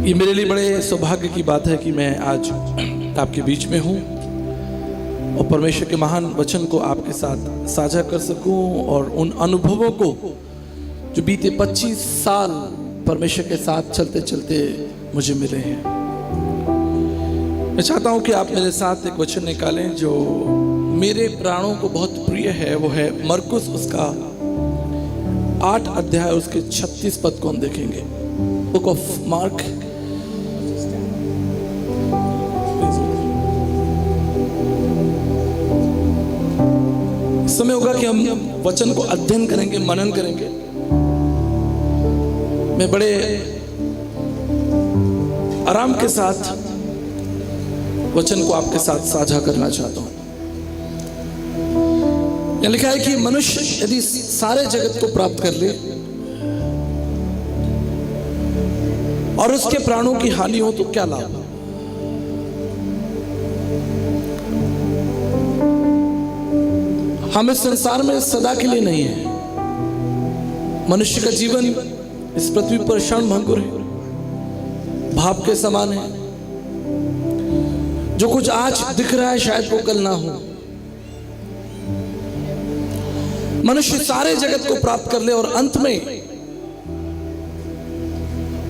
ये मेरे लिए बड़े सौभाग्य की बात है कि मैं आज आपके बीच में हूँ और परमेश्वर के महान वचन को आपके साथ साझा कर सकूं और उन अनुभवों को जो बीते 25 साल परमेश्वर के साथ चलते चलते मुझे मिले हैं। मैं चाहता हूं कि आप मेरे साथ एक वचन निकालें जो मेरे प्राणों को बहुत प्रिय है। वो है मरकुस उसका 8 अध्याय उसके 36 पद को हम देखेंगे। बुक ऑफ मार्क समय होगा कि हम वचन को अध्ययन करेंगे, मनन करेंगे। मैं बड़े आराम के साथ वचन को आपके साथ साझा करना चाहता हूं। यहां लिखा है कि मनुष्य यदि सारे जगत को प्राप्त कर ले और उसके प्राणों की हानि हो तो क्या लाभ। हम इस संसार में सदा के लिए नहीं है। मनुष्य का जीवन इस पृथ्वी पर क्षण भंगुर है, भाप के समान है। जो कुछ आज दिख रहा है शायद वो कल ना हो। मनुष्य सारे जगत को प्राप्त कर ले और अंत में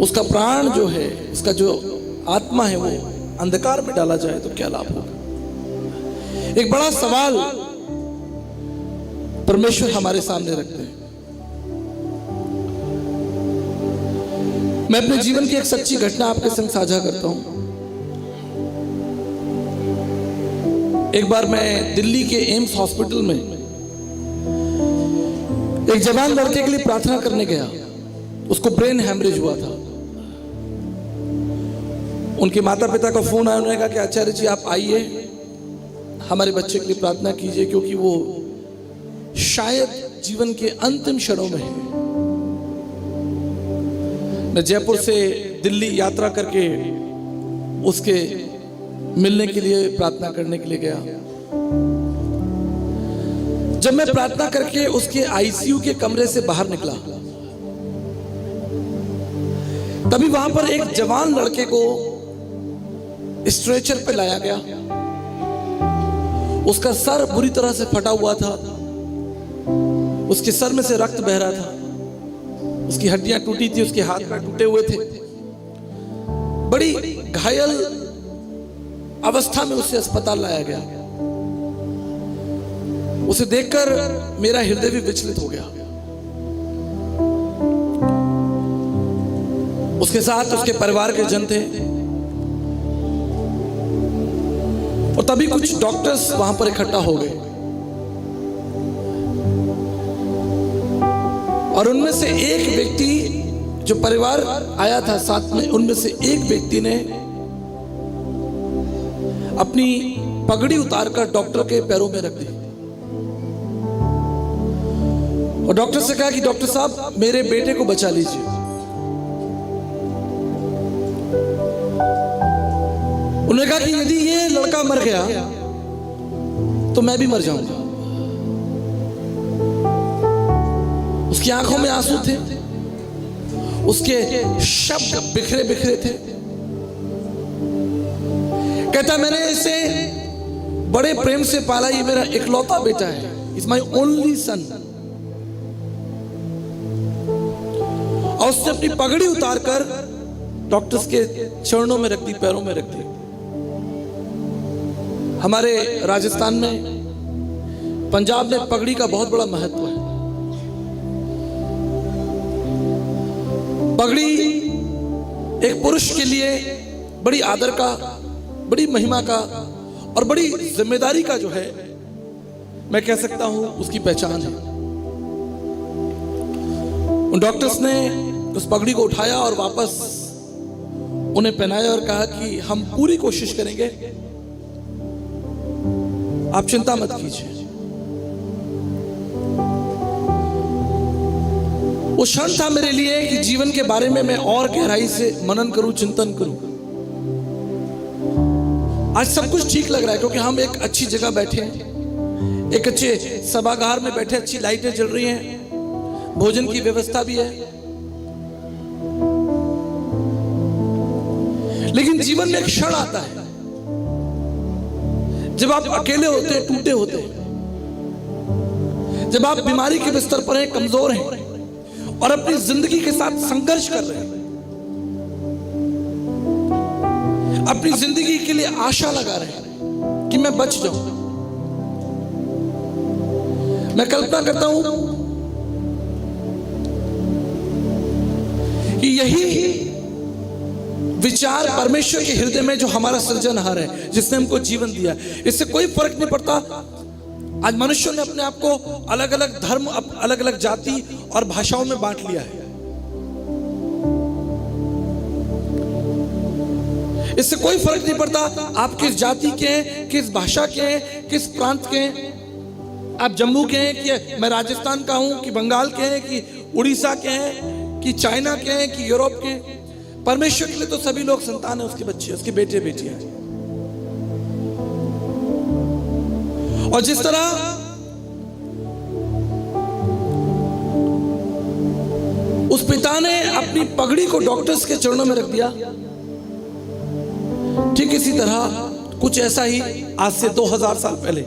उसका प्राण जो है, उसका जो आत्मा है, वो अंधकार में डाला जाए तो क्या लाभ होगा। एक बड़ा सवाल परमेश्वर हमारे सामने रखते हैं। मैं अपने जीवन की एक सच्ची घटना आपके संग साझा करता हूं। एक बार मैं दिल्ली के एम्स हॉस्पिटल में एक जवान लड़के के लिए प्रार्थना करने गया। उसको ब्रेन हैमरेज हुआ था। उनके माता पिता का फोन आया। उन्होंने कहा कि आचार्य जी आप आइए, हमारे बच्चे के लिए प्रार्थना कीजिए क्योंकि वो शायद जीवन के अंतिम क्षणों में है। मैं जयपुर से दिल्ली यात्रा करके उसके मिलने के लिए, प्रार्थना करने के लिए गया। जब मैं प्रार्थना करके उसके आईसीयू के कमरे से बाहर निकला, तभी वहां पर एक जवान लड़के को स्ट्रेचर पे लाया गया। उसका सर बुरी तरह से फटा हुआ था। उसके सर में से रक्त बह रहा था। उसकी हड्डियां टूटी थी, उसके हाथ पैर टूटे हुए थे। बड़ी घायल अवस्था में उसे अस्पताल लाया गया। उसे देखकर मेरा हृदय भी विचलित हो गया। उसके साथ उसके परिवार के जन थे और तभी कुछ डॉक्टर्स वहां पर इकट्ठा हो गए और उनमें से एक व्यक्ति, जो परिवार आया था साथ में, उनमें से एक व्यक्ति ने अपनी पगड़ी उतारकर डॉक्टर के पैरों में रख दी और डॉक्टर से कहा कि डॉक्टर साहब मेरे बेटे को बचा लीजिए। उन्होंने कहा कि यदि ये लड़का मर गया तो मैं भी मर जाऊंगा। उसकी आंखों में आंसू थे, उसके शब्द बिखरे बिखरे थे। कहता मैंने इसे बड़े प्रेम से पाला, ये मेरा इकलौता बेटा है, इट्स माय ओनली सन। और उसने अपनी पगड़ी उतारकर डॉक्टर्स के चरणों में रख दी, पैरों में रख दी। हमारे राजस्थान में, पंजाब में पगड़ी का बहुत बड़ा महत्व है। पगड़ी एक पुरुष के लिए बड़ी आदर का, बड़ी महिमा का और बड़ी जिम्मेदारी का जो है, मैं कह सकता हूं उसकी पहचान है। उन डॉक्टर्स ने उस पगड़ी को उठाया और वापस उन्हें पहनाया और कहा कि हम पूरी कोशिश करेंगे, आप चिंता मत कीजिए। वो क्षण था मेरे लिए कि जीवन के बारे में मैं और गहराई से मनन करूं, चिंतन करूं। आज सब कुछ ठीक लग रहा है क्योंकि हम एक अच्छी जगह बैठे हैं, एक अच्छे सभागार में बैठे, अच्छी लाइटें जल रही हैं, भोजन की व्यवस्था भी है। लेकिन जीवन में एक क्षण आता है जब आप अकेले होते हैं, टूटे होते हैं, जब आप बीमारी के बिस्तर पर हैं, कमजोर हैं और अपनी जिंदगी के साथ संघर्ष कर रहे हैं, अपनी जिंदगी के लिए आशा लगा रहे हैं कि मैं बच जाऊं। मैं कल्पना करता हूं कि यही विचार परमेश्वर के हृदय में, जो हमारा सृजनहार है, जिसने हमको जीवन दिया, इससे कोई फर्क नहीं पड़ता आज मनुष्यों ने अपने आप को अलग अलग धर्म, अलग अलग जाति और भाषाओं में बांट लिया है। इससे कोई फर्क नहीं पड़ता आप किस जाति के हैं, किस भाषा के हैं, किस प्रांत के हैं, आप जम्मू के हैं कि मैं राजस्थान का हूं, कि बंगाल के हैं, कि उड़ीसा के हैं, कि चाइना के हैं, कि यूरोप के हैं। परमेश्वर के लिए तो सभी लोग संतान है, उसके बच्चे, उसके बेटे बेटियां हैं। और जिस तरह उस पिता ने अपनी पगड़ी को डॉक्टर्स के चरणों में रख दिया, ठीक इसी तरह कुछ ऐसा ही आज से 2000 साल पहले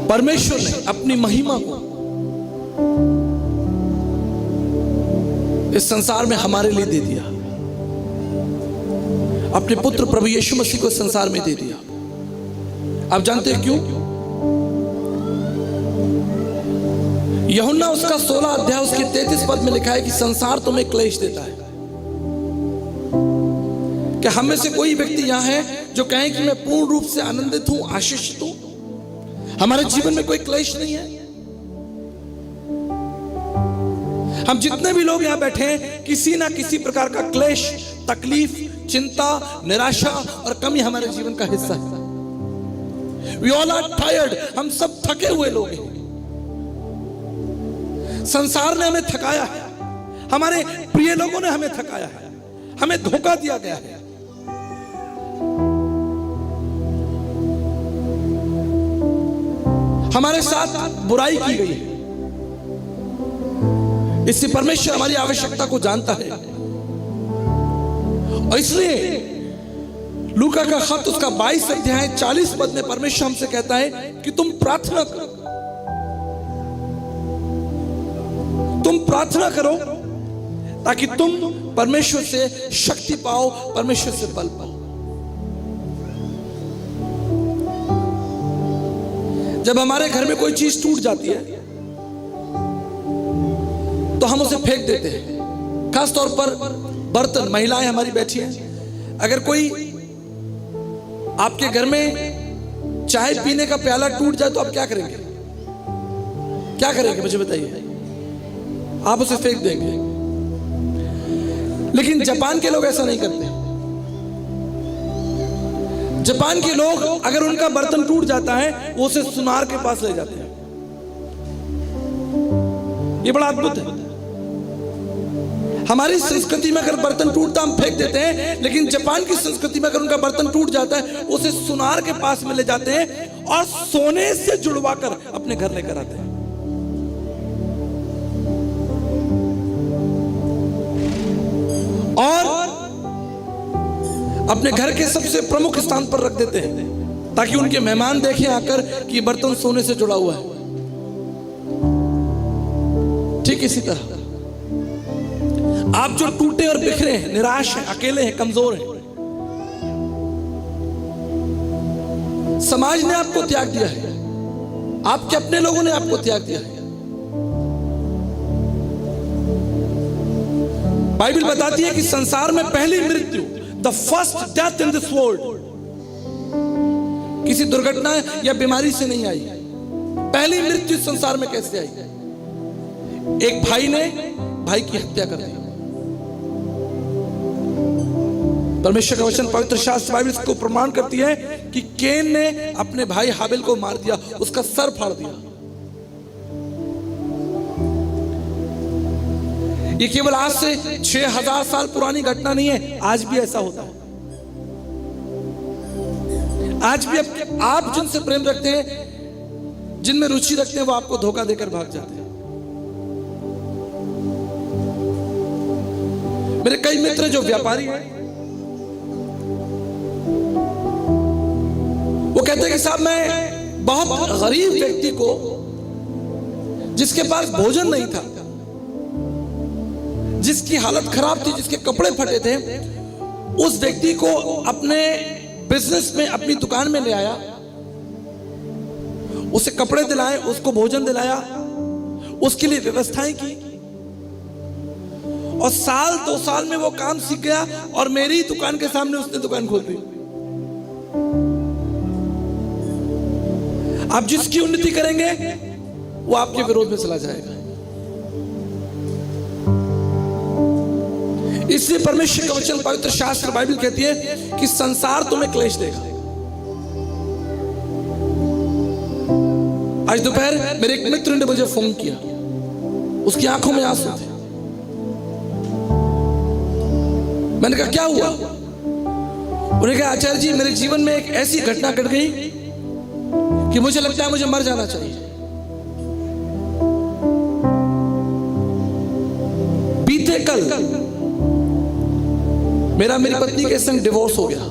परमेश्वर ने अपनी महिमा को इस संसार में हमारे लिए दे दिया। अपने पुत्र प्रभु यीशु मसीह को इस संसार में दे दिया। आप जानते हैं क्यों? यूहन्ना उसका 16 अध्याय उसके 33 पद में लिखा है कि संसार तुम्हें क्लेश देता है। क्या हम में से कोई व्यक्ति यहां है जो कहे कि मैं पूर्ण रूप से आनंदित हूं, आशीषित हूं, हमारे जीवन में कोई क्लेश नहीं है? हम जितने भी लोग यहां बैठे हैं, किसी ना किसी प्रकार का क्लेश, तकलीफ, चिंता, निराशा और कमी हमारे जीवन का हिस्सा है। We all are tired, हम सब थके हुए लोग हैं। संसार ने हमें थकाया है, हमारे प्रिय लोगों ने हमें थकाया है, हमें धोखा दिया गया है। हमारे साथ बुराई की गई है। इससे परमेश्वर हमारी आवश्यकता को जानता है और इसलिए लूका का खत उसका 22 अध्याय 40 पद में परमेश्वर हमसे कहता है कि तुम प्रार्थना करो, तुम प्रार्थना करो ताकि तुम परमेश्वर से शक्ति पाओ, परमेश्वर से बल पाओ। जब हमारे घर में कोई चीज टूट जाती है तो हम उसे फेंक देते हैं। खास तौर पर बर्तन, महिलाएं हमारी बैठी हैं, अगर कोई आपके घर में चाय पीने का प्याला टूट जाए तो आप क्या करेंगे? क्या करेंगे मुझे बताइए? आप उसे फेंक देंगे। लेकिन जापान के लोग ऐसा नहीं करते। जापान के लोग अगर उनका बर्तन टूट जाता है वो उसे सुनार के पास ले जाते हैं। ये बड़ा अद्भुत है। हमारी संस्कृति में अगर बर्तन टूटता हम फेंक देते हैं, लेकिन जापान की संस्कृति में अगर उनका बर्तन टूट जाता है उसे सुनार के पास में ले जाते हैं और सोने से जुड़वाकर अपने घर लेकर आते हैं। और अपने घर के सबसे प्रमुख स्थान पर रख देते हैं ताकि उनके मेहमान देखें आकर कि बर्तन सोने से जुड़ा हुआ है। ठीक इसी तरह आप जो टूटे और बिखरे हैं, निराश हैं, अकेले हैं, कमजोर हैं, समाज ने आपको त्याग दिया है, आपके अपने लोगों ने आपको त्याग दिया है। बाइबल बताती है कि संसार में पहली मृत्यु, the first death in this world, किसी दुर्घटना या बीमारी से नहीं आई। पहली मृत्यु संसार में कैसे आई? एक भाई ने भाई की हत्या कर दी। परमेश्वर का वचन, पवित्र शास्त्र बाइबल को प्रमाण करती है कि केन ने अपने भाई हाबिल को मार दिया, उसका सर फाड़ दिया। ये केवल आज से 6000 साल पुरानी घटना नहीं है, आज भी ऐसा होता है। आज भी आप जिनसे प्रेम रखते हैं, जिनमें रुचि रखते हैं, वो आपको धोखा देकर भाग जाते हैं। मेरे कई मित्र जो व्यापारी हैं, वो कहते हैं कि साहब मैं बहुत गरीब व्यक्ति को, जिसके पास भोजन नहीं था, जिसकी हालत खराब थी, जिसके कपड़े फटे थे, उस व्यक्ति को अपने बिजनेस में, अपनी दुकान में ले आया, उसे कपड़े दिलाए, उसको भोजन दिलाया, उसके लिए व्यवस्थाएं की, और साल 2 साल में वो काम सीख गया और मेरी दुकान के सामने उसने दुकान खोल दी। आप जिसकी उन्नति करेंगे वो आपके विरोध में चला जाएगा। इसलिए परमेश्वर का वचन, पवित्र शास्त्र बाइबल कहती है कि संसार तुम्हें क्लेश देगा। आज दोपहर मेरे एक मित्र ने मुझे फोन किया, उसकी आंखों में आंसू थे। मैंने कहा क्या हुआ? उन्होंने कहा आचार्य जी, मेरे जीवन में एक ऐसी घटना घट गई कि मुझे लगता है मुझे मर जाना चाहिए। बीते कल मेरी पत्नी के संग डिवोर्स हो गया।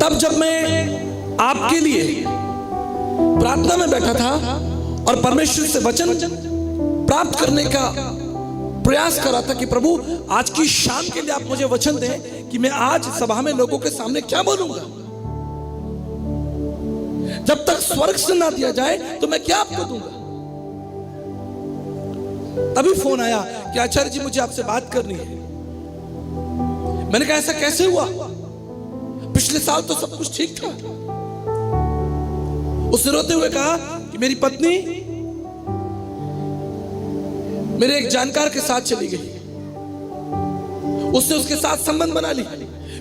तब जब मैं आपके लिए प्रार्थना में बैठा था और परमेश्वर से वचन प्राप्त करने का प्रयास कर रहा था कि प्रभु आज की शाम के लिए आप मुझे वचन दें कि मैं आज सभा में लोगों के सामने क्या बोलूंगा। जब तक स्वर्ग से ना दिया जाए तो मैं क्या आपको दूंगा। तभी फोन आया कि आचार्य जी मुझे आपसे बात करनी है। मैंने कहा ऐसा कैसे हुआ? पिछले साल तो सब कुछ ठीक था। उसने रोते हुए कहा कि मेरी पत्नी मेरे एक जानकार के साथ चली गई, उसने उसके साथ संबंध बना ली,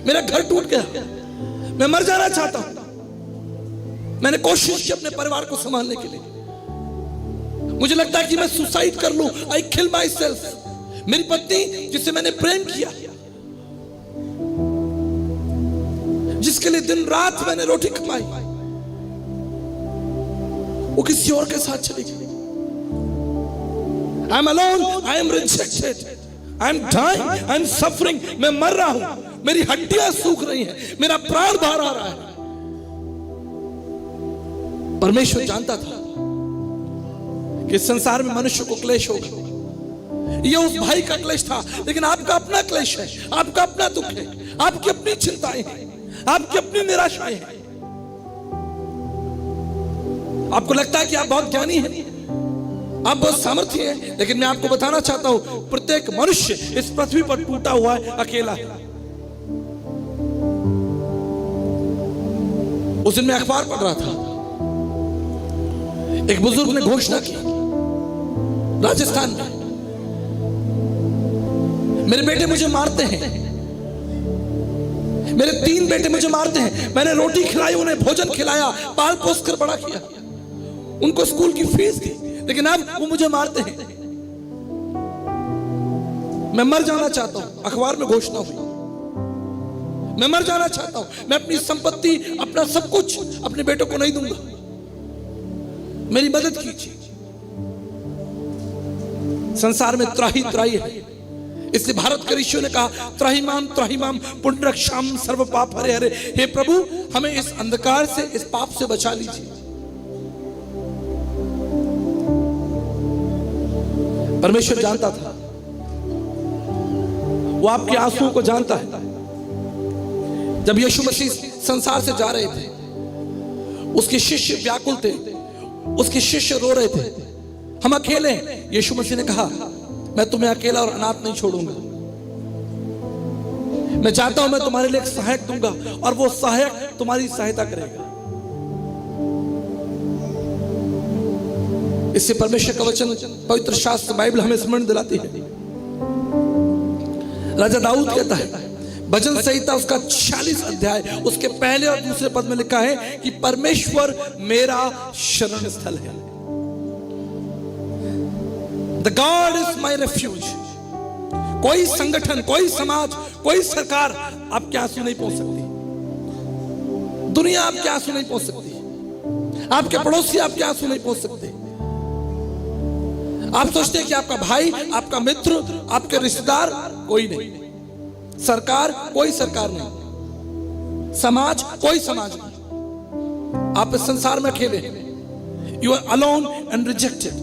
मेरा घर टूट गया, मैं मर जाना चाहता हूं। मैंने कोशिश की अपने परिवार को संभालने के लिए, मुझे लगता है कि मैं सुसाइड कर लूं, आई किल माई सेल्फ। मेरी पत्नी जिसे मैंने प्रेम किया, जिसके लिए दिन रात मैंने रोटी कमाई, वो किसी और के साथ चली गई। I am alone, I am rejected, I am dying, I am suffering। मैं मर रहा हूं, मेरी हड्डियां सूख रही हैं, मेरा प्राण बाहर आ रहा है। परमेश्वर जानता था कि संसार में मनुष्य को क्लेश होगा। यह उस भाई का क्लेश था, लेकिन आपका अपना क्लेश है, आपका अपना दुख है, आपकी अपनी चिंताएं हैं, आपकी अपनी निराशाएं हैं। आपको लगता है कि आप बहुत ज्ञानी हैं, आप बहुत सामर्थ्य हैं, लेकिन मैं आपको बताना चाहता हूं प्रत्येक मनुष्य इस पृथ्वी पर टूटा हुआ है, अकेला है। उस दिन मैं अखबार पढ़ रहा था, एक बुजुर्ग ने घोषणा की राजस्थान में, मेरे बेटे मुझे मारते हैं, मेरे 3 बेटे मुझे मारते हैं। मैंने रोटी खिलाई, उन्हें भोजन खिलाया, पाल पोस कर बड़ा किया, उनको स्कूल की फीस दी, लेकिन अब वो मुझे मारते हैं। मैं मर जाना चाहता हूं। अखबार में घोषणा हुई, मैं मर जाना चाहता हूं, मैं अपनी संपत्ति, अपना सब कुछ अपने बेटों को नहीं दूंगा, मेरी मदद कीजिए। संसार में त्राही त्राही है, इसलिए भारत के ऋषियों ने कहा त्राहिमाम पुण्यरक्षाम सर्व पाप हरे हरे। हे प्रभु, हमें इस अंधकार से, इस पाप से बचा लीजिए। परमेश्वर जानता था, वो आपके आंसुओं को जानता है। जब यीशु मसीह संसार से जा रहे थे, उसके शिष्य व्याकुल थे, उसके शिष्य रो रहे थे, हम अकेले हैं। यीशु मसीह ने कहा मैं तुम्हें अकेला और अनाथ नहीं छोड़ूंगा, मैं चाहता हूं मैं तुम्हारे लिए एक सहायक दूंगा और वो सहायक तुम्हारी सहायता करेगा। इससे परमेश्वर का वचन, पवित्र शास्त्र बाइबल हमें स्मरण दिलाती है। राजा दाऊद कहता है, भजन संहिता उसका 46 अध्याय, उसके पहले और दूसरे पद में लिखा है कि परमेश्वर मेरा शरण स्थल है। The God is my refuge। कोई संगठन, कोई समाज, कोई सरकार आपके आंसू नहीं पहुंच सकती, दुनिया आपके आंसू नहीं पहुंच सकती, आपके पड़ोसी आपके आंसू नहीं पहुंच सकते, आप सोचते हैं कि आपका भाई, आपका मित्र, आपके रिश्तेदार कोई नहीं, सरकार कोई सरकार नहीं, समाज कोई समाज नहीं, आप इस संसार में अकेले हैं। You are alone and rejected,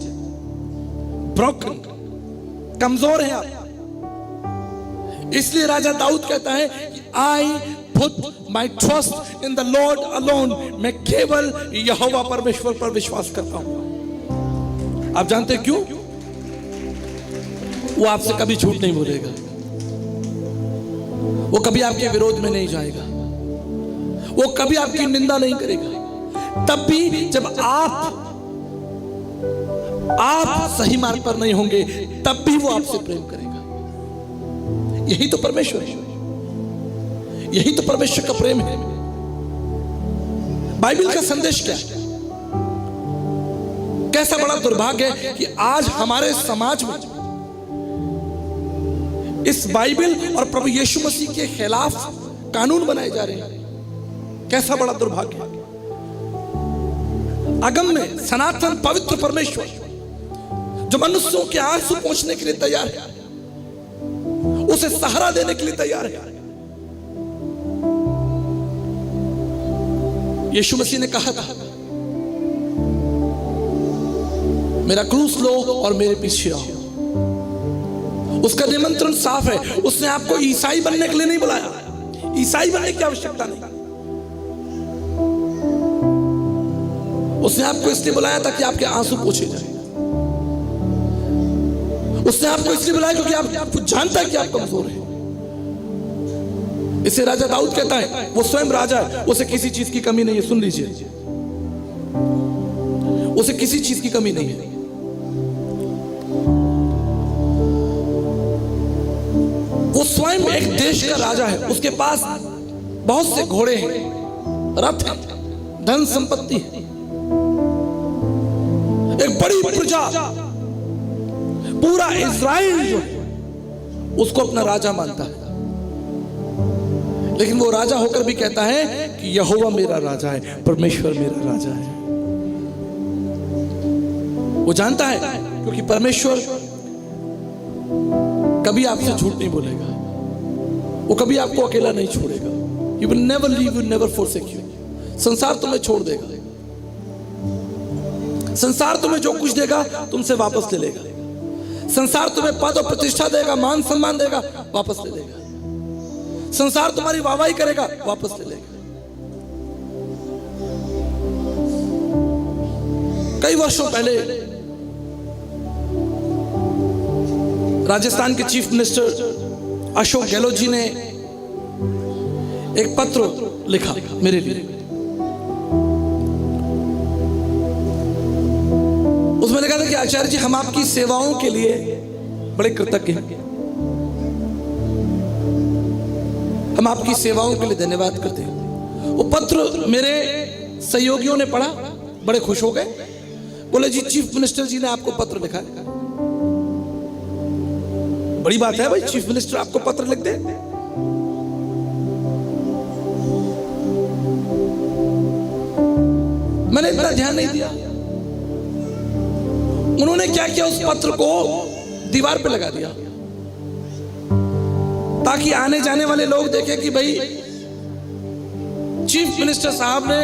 broken, कमजोर हैं आप। इसलिए राजा दाऊद कहता है कि I put my trust in the lord alone, मैं केवल यहोवा परमेश्वर पर विश्वास करता हूं। आप जानते हैं क्यों? वो आपसे कभी झूठ नहीं बोलेगा, वो कभी आपके विरोध में नहीं जाएगा, वो कभी आपकी निंदा नहीं करेगा। तब भी जब आप सही मार्ग पर नहीं होंगे, तब भी वो आपसे प्रेम करेगा। यही तो परमेश्वर है, यही तो परमेश्वर का प्रेम है। बाइबल का संदेश क्या है? कैसा बड़ा दुर्भाग्य है कि आज हमारे समाज में इस बाइबल और प्रभु यीशु मसीह के खिलाफ कानून बनाए जा रहे हैं। कैसा बड़ा दुर्भाग्य है। अगम्य, सनातन, पवित्र परमेश्वर जो मनुष्यों के आंसू पोंछने के लिए तैयार है, उसे सहारा देने के लिए तैयार है। यीशु मसीह ने कहा था, मेरा क्रूस लो और मेरे पीछे आओ। उसका निमंत्रण साफ है। उसने आपको ईसाई बनने के लिए नहीं बुलाया, ईसाई बनने की आवश्यकता नहीं। उसने आपको इसलिए बुलाया था कि आपके आंसू पोंछे जाए। उसने आपको इसलिए बुलाया क्योंकि आपको जानता है कि आप कमजोर हैं। इसे राजा दाऊद कहता है, वो स्वयं राजा है, उसे किसी चीज की कमी नहीं है। सुन लीजिए, उसे किसी चीज की कमी नहीं है। वो स्वयं एक देश का राजा है, उसके पास बहुत से घोड़े हैं, रथ हैं, धन संपत्ति है, एक बड़ी प्रजा, पूरा इज़राइल जो है उसको अपना राजा मानता है। लेकिन वो राजा होकर भी कहता है कि यहोवा मेरा राजा है, परमेश्वर मेरा राजा है। वो जानता है क्योंकि परमेश्वर कभी आपसे झूठ नहीं बोलेगा, वो कभी आपको अकेला नहीं छोड़ेगा। He will never leave you, never forsake you। संसार तुम्हें छोड़ देगा, संसार तुम्हें जो कुछ देगा तुमसे वापस ले लेगा। संसार तुम्हें पद और प्रतिष्ठा देगा, मान सम्मान देगा, वापस ले लेगा। संसार तुम्हारी वाहवाही करेगा, वापस ले लेगा। कई वर्षों पहले राजस्थान के चीफ मिनिस्टर अशोक गहलोत जी ने एक पत्र लिखा मेरे लिए। उसमें लिखा था कि आचार्य जी, हम आपकी सेवाओं के लिए बड़े कृतज्ञ हैं, हम आपकी सेवाओं के लिए धन्यवाद करते हैं। वो पत्र मेरे सहयोगियों ने पढ़ा, बड़े खुश हो गए। बोले जी, चीफ मिनिस्टर जी ने आपको पत्र लिखा है। बड़ी बात है भाई, चीफ मिनिस्टर आपको पत्र लिख दे। मैंने इतना ध्यान नहीं दिया। उन्होंने क्या किया, उस पत्र को दीवार पे लगा दिया ताकि आने जाने वाले लोग देखें कि भाई चीफ मिनिस्टर साहब ने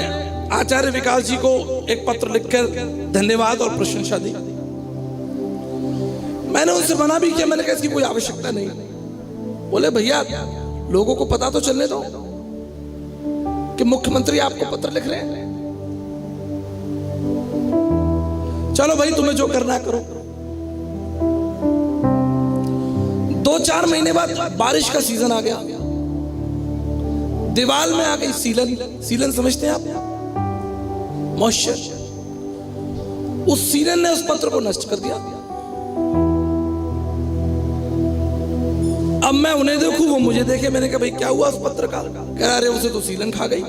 आचार्य विकास जी को एक पत्र लिखकर धन्यवाद और प्रशंसा दी। मैंने उनसे मना भी किया, मैंने कहा इसकी कोई आवश्यकता नहीं। बोले भैया, लोगों को पता तो चलने दो कि मुख्यमंत्री आपको पत्र लिख रहे हैं। चलो भाई, तुम्हें जो करना है करो। 2-4 महीने बाद बारिश का सीजन आ गया, दीवार में आ गई सीलन। सीलन समझते हैं आप? मॉइस्चर। उस सीलन ने उस पत्र को नष्ट कर दिया। अब मैं उन्हें देखूं, वो मुझे देखे। मैंने कहा भाई क्या हुआ उस पत्र का? कह रहा अरे उसे तो सीलन खा गई।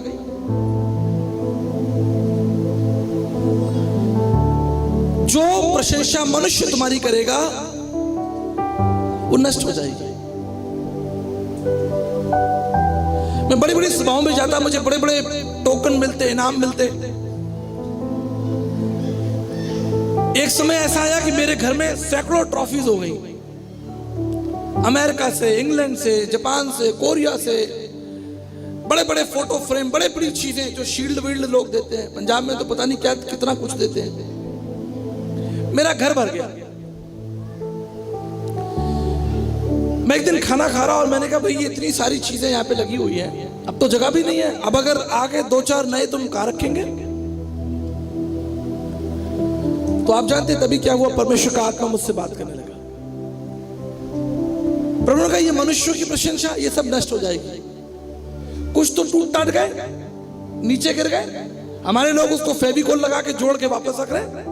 जो प्रशंसा मनुष्य तुम्हारी करेगा वो नष्ट हो जाएगी। मैं बड़ी बड़ी सभाओं में जाता, मुझे बड़े बड़े टोकन मिलते, इनाम मिलते। एक समय ऐसा आया कि मेरे घर में सैकड़ों ट्रॉफीज हो गई, अमेरिका से, इंग्लैंड से, जापान से, कोरिया से, बड़े बड़े फोटो फ्रेम, बड़े बड़ी चीजें जो शील्ड वील्ड लोग देते हैं। पंजाब में तो पता नहीं क्या कितना कुछ देते हैं। मेरा घर भर गया। मैं एक दिन खाना खा रहा और मैंने कहा भाई ये इतनी सारी चीजें यहाँ पे लगी हुई है, अब तो जगह भी नहीं है, अब अगर आगे 2-4 नए तुम कहाँ रखेंगे? तो आप जानते तभी क्या हुआ, परमेश्वर का आत्मा मुझसे बात करने लगा। प्रभु ने कहा ये मनुष्यों की प्रशंसा ये सब नष्ट हो जाएगी, कुछ तो टूट टाट गए, नीचे गिर गए, हमारे लोग उसको फेविकोल लगा के जोड़ के वापस रख रहे।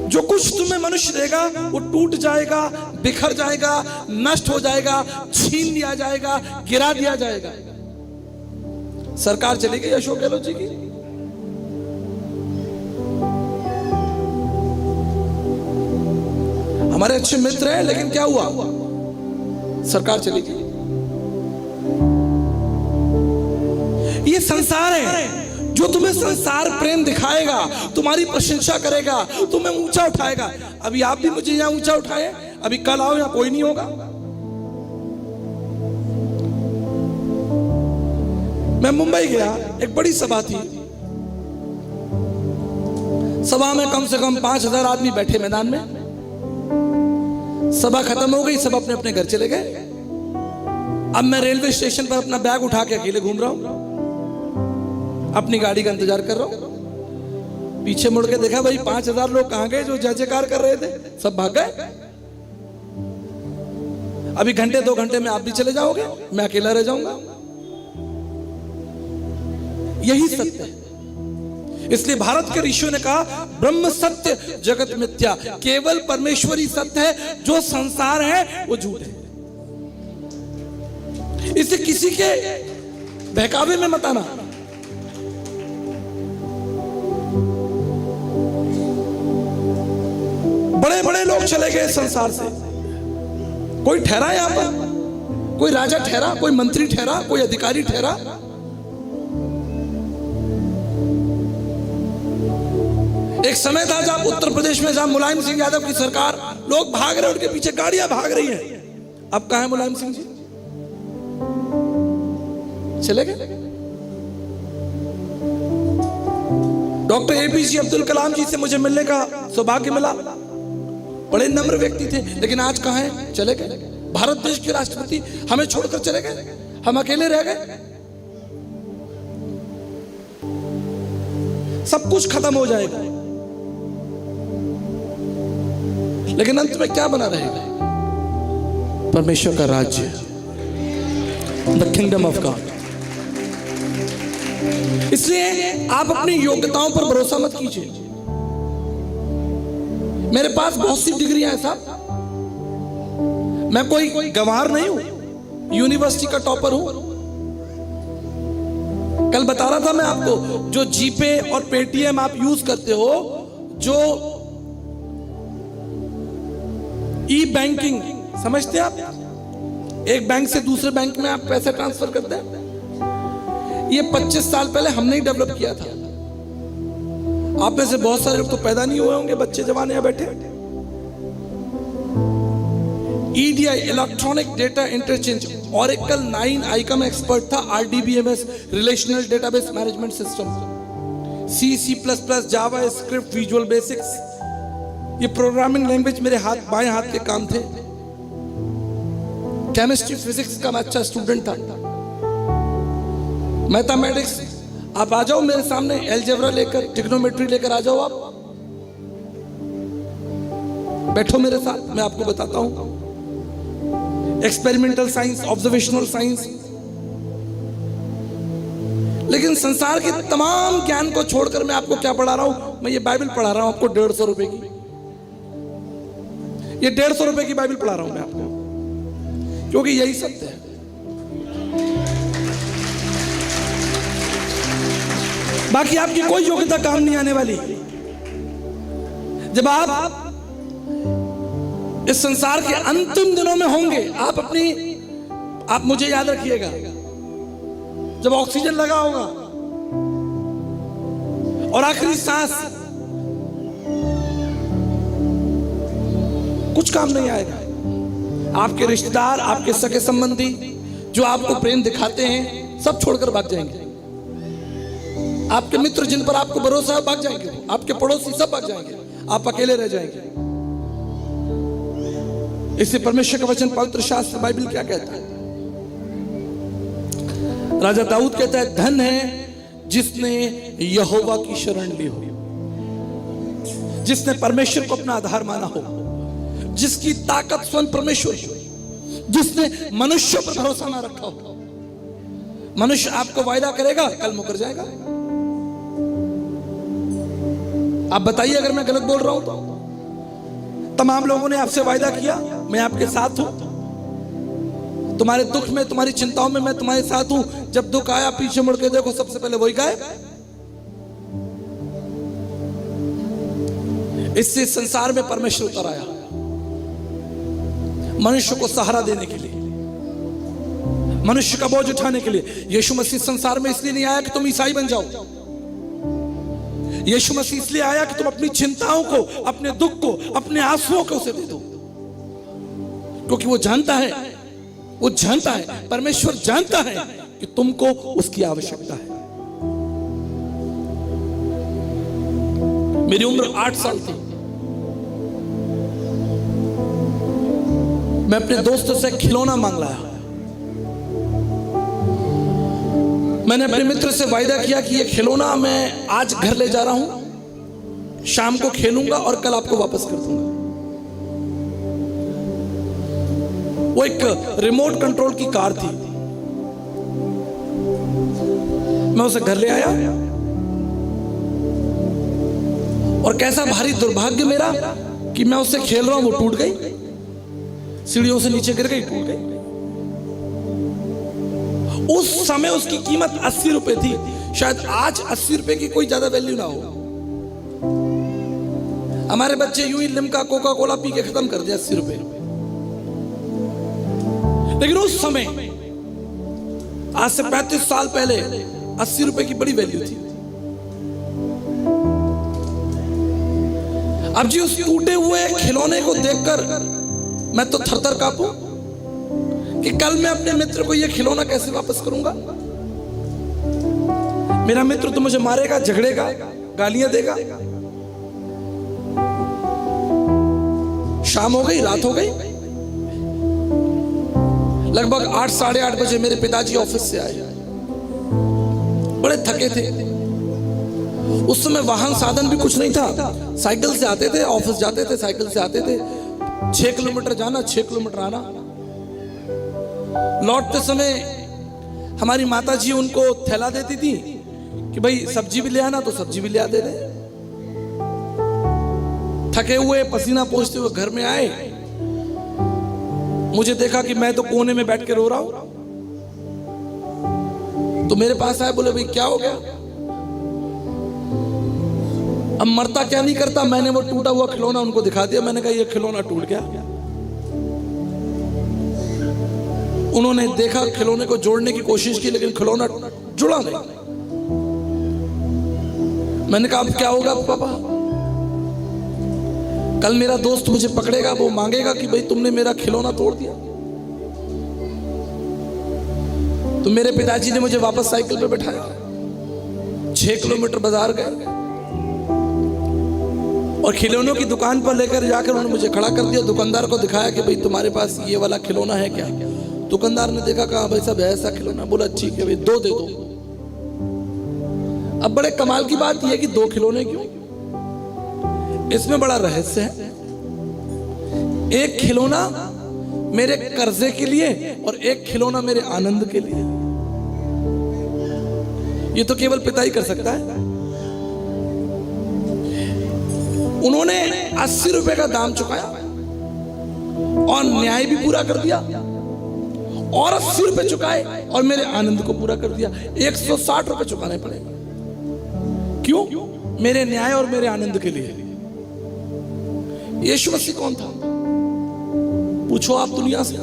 जो कुछ तुम्हें मनुष्य देगा वो टूट जाएगा, बिखर जाएगा, नष्ट हो जाएगा, छीन लिया जाएगा, गिरा दिया जाएगा। सरकार चली गई अशोक गहलोत जी की, हमारे अच्छे मित्र हैं, लेकिन क्या हुआ, सरकार चली गई। ये संसार है जो तुम्हें संसार प्रेम दिखाएगा, तुम्हारी प्रशंसा करेगा, तुम्हें ऊंचा उठाएगा। अभी आप भी मुझे यहां ऊंचा उठाए, अभी कल आओ यहां कोई नहीं होगा। मैं मुंबई गया, एक बड़ी सभा थी, सभा में कम से कम 5000 आदमी बैठे मैदान में। सभा खत्म हो गई, सब अपने अपने घर चले गए। अब मैं रेलवे स्टेशन पर अपना बैग उठा के अकेले घूम रहा हूं, अपनी गाड़ी का इंतजार कर रहा हूं। पीछे मुड़ के देखा भाई 5000 लोग कहां गए जो जय जयकार कर रहे थे, सब भाग गए। अभी घंटे 2 घंटे में आप भी चले जाओगे, मैं अकेला रह जाऊंगा। यही सत्य है। इसलिए भारत के ऋषियों ने कहा ब्रह्म सत्य जगत मिथ्या, केवल परमेश्वरी सत्य है, जो संसार है वो झूठ है। इसे किसी के बहकावे में मत आना। बड़े बड़े लोग चले गए संसार से, कोई ठहरा यहां पर, कोई राजा ठहरा, कोई मंत्री ठहरा, कोई अधिकारी ठहरा। एक समय था जब उत्तर प्रदेश में, जहां मुलायम सिंह यादव की सरकार, लोग भाग रहे, उनके पीछे गाड़ियां भाग रही हैं। अब कहां है मुलायम सिंह जी? चले गए। डॉक्टर एपीजे अब्दुल कलाम जी से मुझे मिलने का सौभाग्य मिला, बड़े नम्र व्यक्ति थे, लेकिन आज कहां है? चले गए। भारत देश के राष्ट्रपति हमें छोड़कर चले गए, हम अकेले रह गए। सब कुछ खत्म हो जाएगा, लेकिन अंत में क्या बना रहेगा? परमेश्वर का राज्य, द किंगडम ऑफ गॉड। इसलिए आप अपनी योग्यताओं पर भरोसा मत कीजिए। मेरे पास बहुत सी डिग्रियां हैं साहब, मैं कोई गंवार नहीं हूं, यूनिवर्सिटी का टॉपर हूं। कल बता रहा था मैं आपको, जो जीपे और पेटीएम आप यूज करते हो, जो ई बैंकिंग समझते हैं आप, एक बैंक से दूसरे बैंक में आप पैसे ट्रांसफर करते हैं, ये 25 साल पहले हमने ही डेवलप किया था। आप में से बहुत सारे लोग तो पैदा नहीं हुए होंगे, बच्चे जवान यहां बैठे। EDI electronic data interchange, Oracle 9 I.Com expert था, RDBMS relational database management system, C++, जावा स्क्रिप्ट, विजुअल बेसिक्स, ये प्रोग्रामिंग लैंग्वेज मेरे बाएं हाथ के काम थे। केमिस्ट्री फिजिक्स का मैं अच्छा स्टूडेंट था। मैथमेटिक्स, आप आ जाओ मेरे सामने, एलजेब्रा लेकर, ट्रिग्नोमेट्री लेकर आ जाओ, आप बैठो मेरे साथ, मैं आपको बताता हूं। Experimental science, observational science. लेकिन संसार के तमाम ज्ञान को छोड़कर मैं आपको क्या पढ़ा रहा हूं? मैं ये बाइबल पढ़ा रहा हूं आपको 150 रुपए की, ये 150 रुपए की बाइबल पढ़ा रहा हूं मैं आपको, क्योंकि यही सत्य है। बाकी आपकी कोई योग्यता काम नहीं आने वाली। जब आप इस संसार के अंतिम दिनों में होंगे, आप मुझे याद रखिएगा, जब ऑक्सीजन लगा होगा और आखिरी सांस कुछ काम नहीं आएगा। आपके रिश्तेदार, आपके सगे संबंधी जो आपको प्रेम दिखाते हैं, सब छोड़कर भाग जाएंगे। आपके मित्र जिन पर आपको भरोसा है भाग जाएंगे, आपके पड़ोसी सब भाग जाएंगे, आप अकेले रह जाएंगे। इससे परमेश्वर का वचन, पवित्र शास्त्र बाइबल क्या कहता है? राजा दाऊद कहता है, धन है जिसने यहोवा की शरण ली हो, जिसने परमेश्वर को अपना आधार माना हो, जिसकी ताकत स्वयं परमेश्वर हो, जिसने मनुष्य पर भरोसा ना रखा हो। मनुष्य आपको वायदा करेगा, कल मुकर जाएगा। आप बताइए अगर मैं गलत बोल रहा हूं तो। तमाम लोगों ने आपसे वायदा किया, मैं आपके साथ हूं, तुम्हारे दुख में, तुम्हारी चिंताओं में मैं तुम्हारे साथ हूं। जब दुख आया पीछे मुड़ के देखो, सबसे पहले वही गायब। इससे संसार में परमेश्वर उतर आया मनुष्य को सहारा देने के लिए, मनुष्य का बोझ उठाने के लिए। यीशु मसीह संसार में इसलिए नहीं आया कि तुम ईसाई बन जाओ। यीशु मसीह इसलिए आया कि तुम अपनी चिंताओं को, अपने दुख को, अपने आंसुओं को उसे दे दो, क्योंकि वो जानता है, वो जानता है, परमेश्वर जानता है कि तुमको उसकी आवश्यकता है। मेरी उम्र 8 साल थी, मैं अपने दोस्तों से खिलौना मांग लाया। मैंने अपने मित्र से वायदा किया कि ये खिलौना मैं आज घर ले जा रहा हूं, शाम को खेलूंगा और कल आपको वापस कर दूंगा। वो एक रिमोट कंट्रोल की कार थी। मैं उसे घर ले आया और कैसा भारी दुर्भाग्य मेरा कि मैं उससे खेल रहा हूं, वो टूट गई, सीढ़ियों से नीचे गिर गई, टूट गई। उस समय उसकी कीमत 80 रुपए थी। शायद आज 80 रुपए की कोई ज्यादा वैल्यू ना हो। हमारे बच्चे यूं ही लिम्का, कोका कोला पी के खत्म कर दिया 80 रुपए। लेकिन उस समय, आज से 35 साल पहले, 80 रुपए की बड़ी वैल्यू थी। अब जी उस टूटे हुए खिलौने को देखकर मैं तो थरथर कांपू कि कल मैं अपने मित्र को यह खिलौना कैसे वापस करूंगा। मेरा मित्र तो मुझे मारेगा, झगड़ेगा, गालियां देगा। शाम हो गई, रात हो गई, लगभग 8, साढ़े 8 बजे मेरे पिताजी ऑफिस से आए। बड़े थके थे। उस समय वाहन साधन भी कुछ नहीं था, साइकिल से आते थे, ऑफिस जाते थे, साइकिल से आते थे। 6 किलोमीटर जाना, 6 किलोमीटर आना। लौटते समय हमारी माता जी उनको थैला देती थी कि भाई सब्जी भी ले आना, तो सब्जी भी ले आते थे। थके हुए, पसीना पोंछते हुए घर में आए, मुझे देखा कि मैं तो कोने में बैठ के रो रहा हूं, तो मेरे पास आए, बोले भाई क्या हो गया? अब मरता क्या नहीं करता, मैंने वो टूटा हुआ खिलौना उनको दिखा दिया। मैंने कहा ये खिलौना टूट गया। उन्होंने देखा, खिलौने को जोड़ने की कोशिश की, लेकिन खिलौना जुड़ा नहीं। मैंने कहा अब क्या होगा पापा? कल मेरा दोस्त मुझे पकड़ेगा, वो मांगेगा कि भाई तुमने मेरा खिलौना तोड़ दिया। तो मेरे पिताजी ने मुझे वापस साइकिल पे बैठाया, 6 किलोमीटर बाजार गए और खिलौनों की दुकान पर लेकर जाकर उन्होंने मुझे खड़ा कर दिया। दुकानदार को दिखाया कि भाई तुम्हारे पास ये वाला खिलौना है क्या? दुकानदार ने देखा, कहा भाई साहब ऐसा खिलौना। बोला ठीक है भाई, 2 दे दो। अब बड़े कमाल की बात यह है कि 2 खिलौने क्यों? इसमें बड़ा रहस्य है। एक खिलौना मेरे कर्जे के लिए और एक खिलौना मेरे आनंद के लिए। ये तो केवल पिता ही कर सकता है। उन्होंने 80 रुपए का दाम चुकाया और न्याय भी पूरा कर दिया, और 80 रुपए चुकाए और मेरे आनंद को पूरा कर दिया। 160 रुपए चुकाने पड़ेगा। क्यों? मेरे न्याय और मेरे आनंद के लिए। यीशु मसीह कौन था? पूछो आप दुनिया से।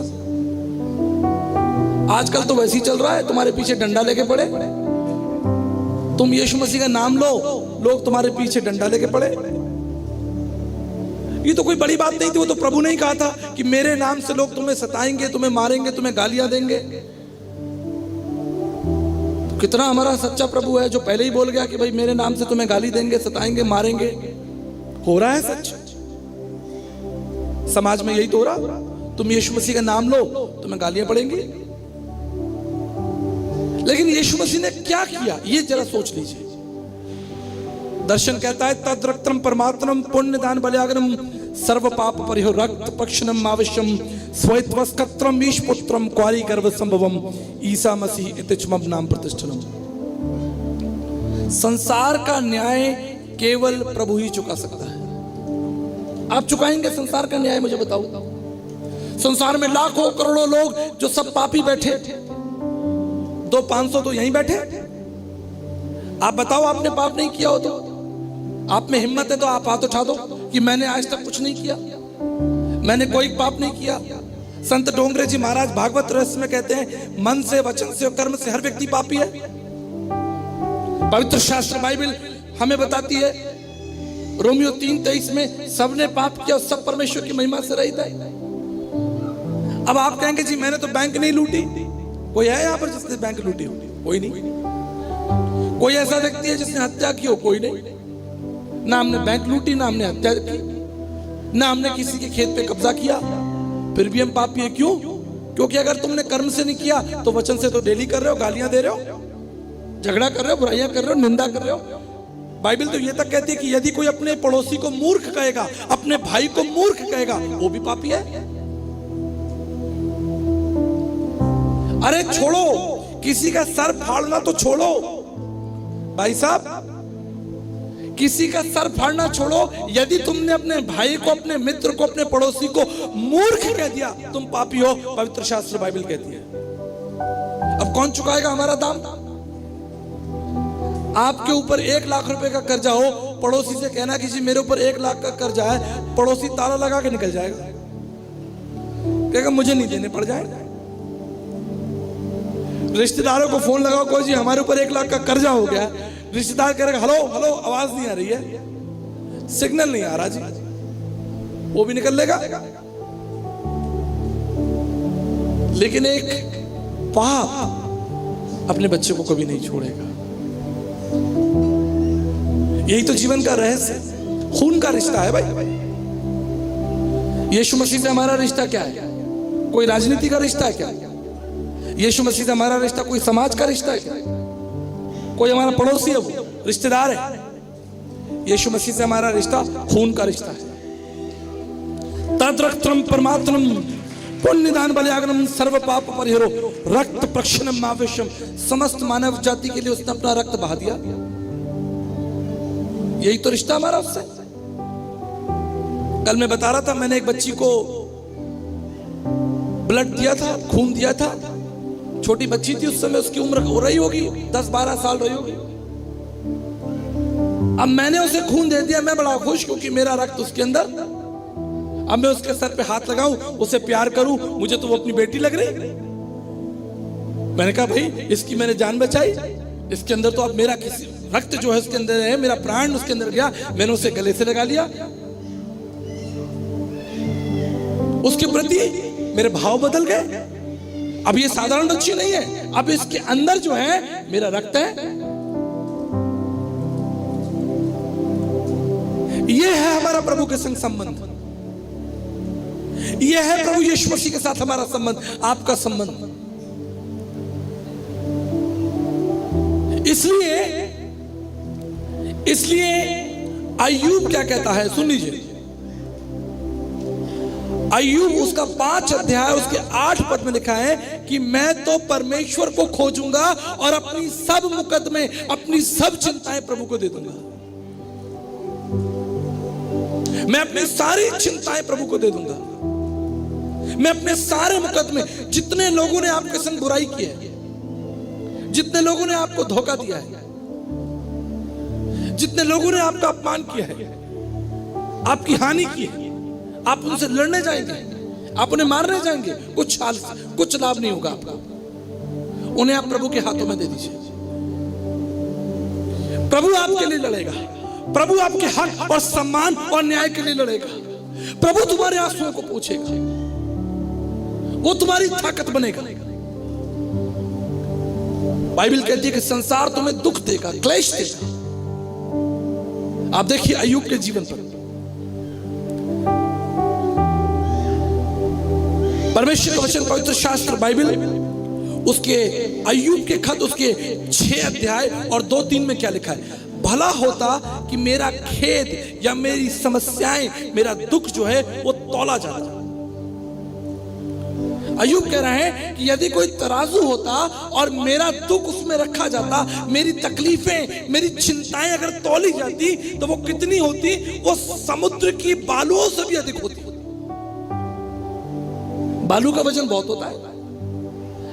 आजकल तो वैसे ही चल रहा है, तुम्हारे पीछे डंडा लेके पड़े। तुम यीशु मसीह का नाम लो, लोग तुम्हारे पीछे डंडा लेके पड़े। ये तो कोई बड़ी बात नहीं थी, वो तो प्रभु ने ही कहा था कि मेरे नाम से लोग तुम्हें सताएंगे, तुम्हें मारेंगे, तुम्हें गालियां देंगे। तो कितना हमारा सच्चा प्रभु है जो पहले ही बोल गया कि भाई मेरे नाम से तुम्हें गाली देंगे, सताएंगे, मारेंगे। हो रहा है सच, समाज में यही तो हो रहा। तुम यीशु मसीह का नाम लो, तुम्हें गालियां पड़ेंगी। लेकिन यीशु मसीह ने क्या किया, ये जरा सोच लीजिए। दर्शन कहता है तद्रक्तम परमात्मम पुण्य दान बलियागनम सर्व पाप परिहो रक्त पक्षणम आवश्यम स्वयत्वस्कत्रम ईश पुत्रम क्वारी गर्भ संभवम ईसा मसीह इतिचमम नाम प्रतिष्ठनम। संसार का न्याय केवल प्रभु ही चुका सकता है। आप चुकाएंगे संसार का न्याय? मुझे बताओ। संसार में लाखों करोड़ों लोग जो सब पापी बैठे, 200-500 तो यहीं बैठे। आप बताओ आपने पाप नहीं किया हो तो? आप में हिम्मत है तो आप हाथ उठा दो कि मैंने आज तक कुछ नहीं किया, मैंने कोई पाप नहीं किया। संत डोंगरे जी महाराज भागवत रहस्य में कहते हैं मन से, वचन से और कर्म से हर व्यक्ति पापी है। पवित्र शास्त्र बाइबल हमें बताती है रोमियो 3:23 में सबने पाप किया, सब परमेश्वर की महिमा से रहित है। अब आप कहेंगे जी मैंने तो बैंक नहीं लूटी। कोई है यहाँ पर जिसने बैंक लूटी हो? कोई नहीं। कोई ऐसा व्यक्ति है जिसने हत्या की हो? कोई नहीं। ना हमने बैंक लूटी, ना हमने हत्या की, ना हमने किसी के खेत पे कब्जा किया, फिर भी हम पापी है। क्यों? क्योंकि अगर तुमने कर्म से नहीं किया तो वचन से तो डेली कर रहे हो, गालियां दे रहे हो, झगड़ा कर रहे हो, बुराइयां कर रहे हो, निंदा कर रहे हो। बाइबल तो ये तक कहती है कि यदि कोई अपने पड़ोसी को मूर्ख कहेगा, अपने भाई को मूर्ख कहेगा, वो भी पापी है। अरे छोड़ो, किसी का सर फाड़ना तो छोड़ो भाई साहब, किसी का सर फाड़ना छोड़ो। यदि तुमने अपने भाई को, अपने मित्र को, अपने पड़ोसी को मूर्ख कह दिया, तुम पापी हो। पवित्र शास्त्र बाइबल कहती है। अब कौन चुकाएगा हमारा दाम? आपके ऊपर 1 लाख रुपए का कर्जा हो, पड़ोसी से कहना कि जी मेरे ऊपर 1 लाख का कर्जा है, पड़ोसी ताला लगा के निकल जाएगा, कहेगा मुझे नहीं देने पड़ जाएगा। रिश्तेदारों को फोन लगाओ, कोई जी हमारे ऊपर 1 लाख का कर्जा हो गया, रिश्तेदार कहेगा हेलो हेलो, आवाज नहीं आ रही है, सिग्नल नहीं आ रहा जी, वो भी निकल लेगा। लेकिन एक पाप अपने बच्चे को कभी नहीं छोड़ेगा। यही तो जीवन का रहस्य, खून का रिश्ता है भाई। यीशु मसीह से हमारा रिश्ता क्या है? कोई राजनीति का रिश्ता है क्या? यीशु मसीह से हमारा रिश्ता कोई समाज का रिश्ता है क्या? कोई हमारा पड़ोसी है, वो रिश्तेदार है? यीशु मसीह से हमारा रिश्ता खून का रिश्ता है। तद्रक्तम परमात्मम पुण्यदान बलियागनम सर्व पाप परिहरो रक्त प्रक्षणम आवेशम। समस्त मानव जाति के लिए उसने अपना रक्त बहा दिया। यही तो रिश्ता हमारा उससे। कल मैं बता रहा था, मैंने एक बच्ची को ब्लड दिया था, खून दिया था। छोटी बच्ची थी उस समय, उसकी उम्र हो रही होगी 10-12 साल रही होगी। अब मैंने उसे खून दे दिया, मैं बड़ा खुश क्योंकि मेरा रक्त उसके अंदर। अब मैं उसके सर पे हाथ लगाऊं, उसे प्यार करूं, मुझे तो वो अपनी बेटी लग रही। मैंने कहा भाई इसकी मैंने जान बचाई, इसके अंदर तो अब मेरा किसी रक्त जो है उसके अंदर है, मेरा प्राण उसके अंदर गया, मैंने उसे गले से लगा लिया। उसके प्रति मेरे भाव बदल गए। अब ये साधारण बच्ची नहीं है, अब इसके अंदर जो है मेरा रक्त है। ये है हमारा प्रभु के संग संबंध, ये है प्रभु यीशु मसीह के साथ हमारा संबंध, आपका संबंध। इसलिए अय्यूब क्या कहता है, सुन लीजिए। अय्यूब उसका 5 अध्याय उसके 8 पद में लिखा है कि मैं तो परमेश्वर को खोजूंगा और अपनी सब मुकदमे, अपनी सब चिंताएं प्रभु को दे दूंगा। मैं अपनी सारी चिंताएं प्रभु को दे दूंगा। मैं अपने सारे मुकदमे, जितने लोगों ने आपके संग बुराई की है, जितने लोगों ने आपको धोखा दिया है, जितने लोगों ने आपका अपमान किया है, आपकी हानि की है, आप उनसे लड़ने जाएंगे, आप उन्हें मारने जाएंगे, कुछ लाभ नहीं होगा आपको। उन्हें आप प्रभु के हाथों में दे दीजिए। प्रभु आपके लिए लड़ेगा, प्रभु आपके हक और सम्मान और न्याय के लिए लड़ेगा। प्रभु तुम्हारे आंसुओं को पोंछेगा, वो तुम्हारी ताकत बनेगा। बाइबल कहती है कि संसार तुम्हें दुख देगा, क्लेश देगा। आप देखिए अय्यूब के जीवन पर परमेश्वर का वचन, पवित्र शास्त्र बाइबल, उसके अय्यूब के खत, उसके 6 अध्याय और 2-3 में क्या लिखा है? भला होता कि मेरा खेद या मेरी समस्याएं, मेरा दुख जो है वो तौला जाता। अय्यूब कह रहे हैं कि यदि कोई तराजू होता और मेरा दुख उसमें रखा जाता, मेरी तकलीफें, मेरी चिंताएं अगर तौली जाती तो वो कितनी होती? वो समुद्र की बालुओं से भी अधिक होती। बालू का वजन बहुत होता है,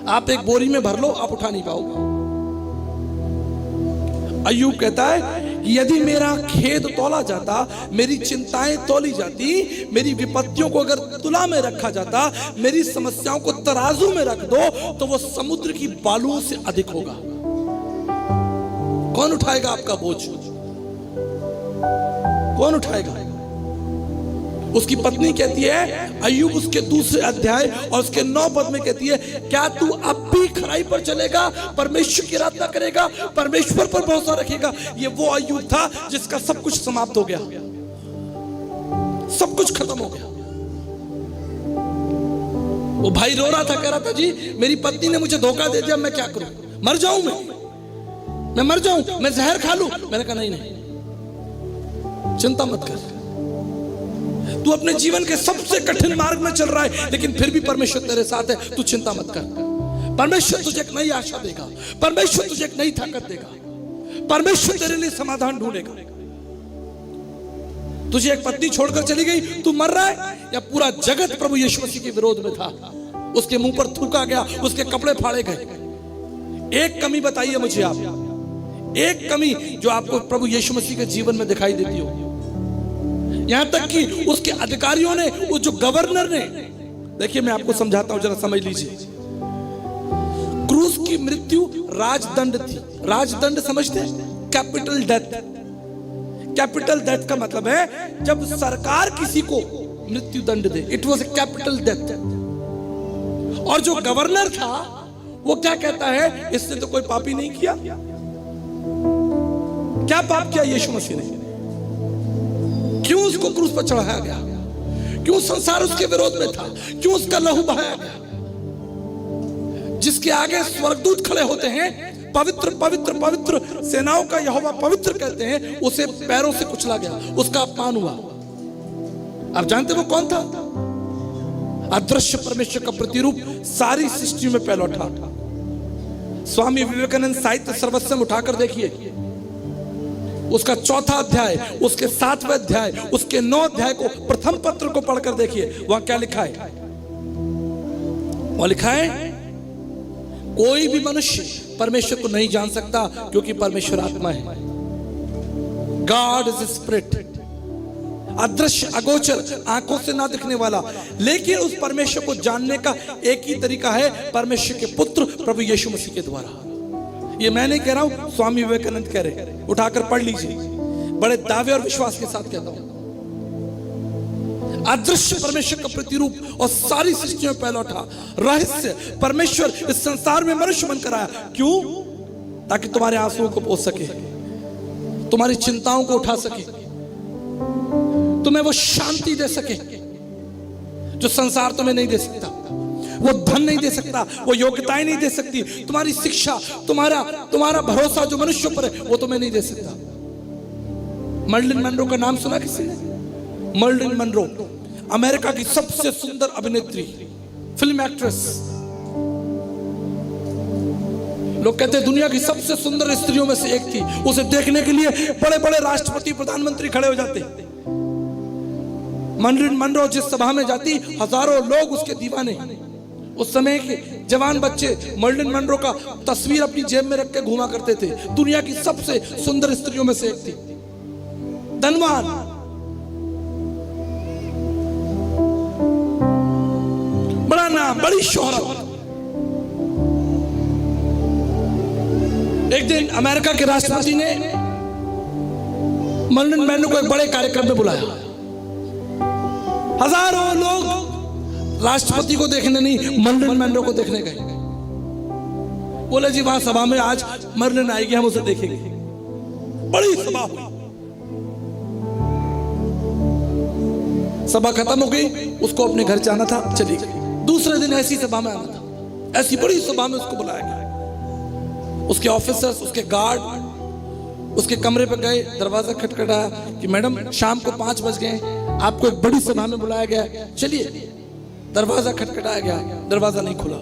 आप एक बोरी में भर लो, आप उठा नहीं पाओगे। अय्यूब कहता है कि यदि मेरा खेद तौला जाता, मेरी चिंताएं तौली जाती, मेरी विपत्तियों को अगर तुला में रखा जाता, मेरी समस्याओं को तराजू में रख दो, तो वो समुद्र की बालुओं से अधिक होगा। कौन उठाएगा आपका बोझ? कौन उठाएगा? उसकी पत्नी कहती है, अय्यूब उसके 2 अध्याय और उसके 9 पद में कहती है, क्या तू अब भी खराई पर चलेगा, परमेश्वर की आराधना करेगा, परमेश्वर पर भरोसा रखेगा? ये वो अय्यूब था जिसका सब कुछ समाप्त हो गया, सब कुछ खत्म हो गया। वो भाई रो रहा था, कह रहा था, जी मेरी पत्नी ने मुझे धोखा दे दिया, मैं क्या करूं? मर जाऊं मैं मर जाऊं, मैं जहर खा लूं? मैंने कहा नहीं, चिंता मत कर, तू अपने जीवन के सबसे कठिन मार्ग में चल रहा है, लेकिन फिर भी परमेश्वर तेरे साथ है, तू चिंता मत कर। परमेश्वर तुझे एक नई आशा देगा, परमेश्वर तुझे एक नई ताकत देगा, परमेश्वर तेरे लिए समाधान ढूंढेगा। तुझे एक पत्नी छोड़कर चली गई, तू मर रहा है, या पूरा जगत प्रभु यीशु मसीह के विरोध में था, उसके मुंह पर थूका गया, उसके कपड़े फाड़े गए। एक कमी बताइए मुझे आप, एक कमी जो आपको प्रभु यीशु मसीह के जीवन में दिखाई देती हो। यहां तक कि उसके अधिकारियों ने, वो जो गवर्नर ने, देखिए मैं आपको समझाता हूं, जरा समझ लीजिए। क्रूस की मृत्यु राजदंड थी। राजदंड समझते हैं? Capital death. कैपिटल डेथ का मतलब है जब सरकार किसी को मृत्यु दंड दे, it was a capital death. और जो गवर्नर था वो क्या कहता है? इसने तो कोई पाप ही नहीं किया। क्या पाप किया यीशु मसीह ने? क्यों उसको क्रूस पर चढ़ाया गया? क्यों संसार उसके विरोध में था? क्यों उसका लहू बहाया गया? जिसके आगे स्वर्गदूत खड़े होते हैं, पवित्र पवित्र पवित्र सेनाओं का यहोवा पवित्र कहते हैं, उसे पैरों से कुचला गया, उसका अपमान हुआ। आप जानते वो कौन था? अदृश्य परमेश्वर का प्रतिरूप, सारी सृष्टि में पहला था। स्वामी विवेकानंद साहित्य सर्वस्व उठाकर देखिए, उसका 4था अध्याय, उसके 7वें अध्याय, उसके 9 अध्याय को, प्रथम पत्र को पढ़कर देखिए, वहां क्या लिखा है? वहां लिखा है, कोई भी मनुष्य परमेश्वर को नहीं जान सकता, क्योंकि परमेश्वर आत्मा है। God is spirit. अदृश्य, अगोचर, आंखों से ना दिखने वाला, लेकिन उस परमेश्वर को जानने का एक ही तरीका है, परमेश्वर के पुत्र प्रभु यीशु मसीह के द्वारा। ये मैं नहीं कह रहा हूं, स्वामी विवेकानंद कह रहे, उठाकर पढ़ लीजिए, बड़े दावे और विश्वास के साथ कहता हूं। अदृश्य परमेश्वर का प्रतिरूप और सारी सृष्टि में पहला था। रहस्य, परमेश्वर इस संसार में मनुष्य बनकर आया। क्यों? ताकि तुम्हारे आंसुओं को पोंछ सके, तुम्हारी चिंताओं को उठा सके, तुम्हें वो शांति दे सके जो संसार तुम्हें नहीं दे सकता। वो धन नहीं दे सकता, वो योग्यताएं नहीं दे सकती, तुम्हारी शिक्षा, तुम्हारा भरोसा जो मनुष्यों पर है, वो तुम्हें नहीं दे सकता। मर्लिन मनरो का नाम सुना किसी ने? मर्लिन मनरो अमेरिका की सबसे सुंदर अभिनेत्री, फिल्म एक्ट्रेस। लोग कहते हैं दुनिया की सबसे सुंदर स्त्रियों में से एक थी। उसे देखने के लिए बड़े बड़े राष्ट्रपति, प्रधानमंत्री खड़े हो जाते। मर्लिन मनरो जिस सभा में जाती, हजारों लोग उसके दीवाने। उस समय के जवान बच्चे मर्लिन मनरो का तस्वीर अपनी जेब में रख के घूमा करते थे। दुनिया की सबसे सुंदर स्त्रियों में से एक थी, धनवान। बड़ा नाम, बड़ी शोहरत। एक दिन अमेरिका के राष्ट्रपति ने मर्लिन मनरो को एक बड़े कार्यक्रम में बुलाया। हजारों लोग राष्ट्रपति को देखने नहीं, मर्लिन मैनरो को देखने गए। बोले जी वहां सभा में आज मर्लिन आएगी, हम उसे देखेंगे। बड़ी सभा हुई, सभा खत्म हो गई, उसको अपने घर जाना था, चली गई। दूसरे दिन ऐसी सभा में आना था, ऐसी बड़ी सभा में उसको बुलाया गया। उसके ऑफिसर्स, उसके गार्ड उसके कमरे पर गए, दरवाजा खटखटाया कि मैडम शाम को 5 बज गए, आपको एक बड़ी सभा में बुलाया गया, चलिए। दरवाजा खटखटाया गया, दरवाजा नहीं खुला।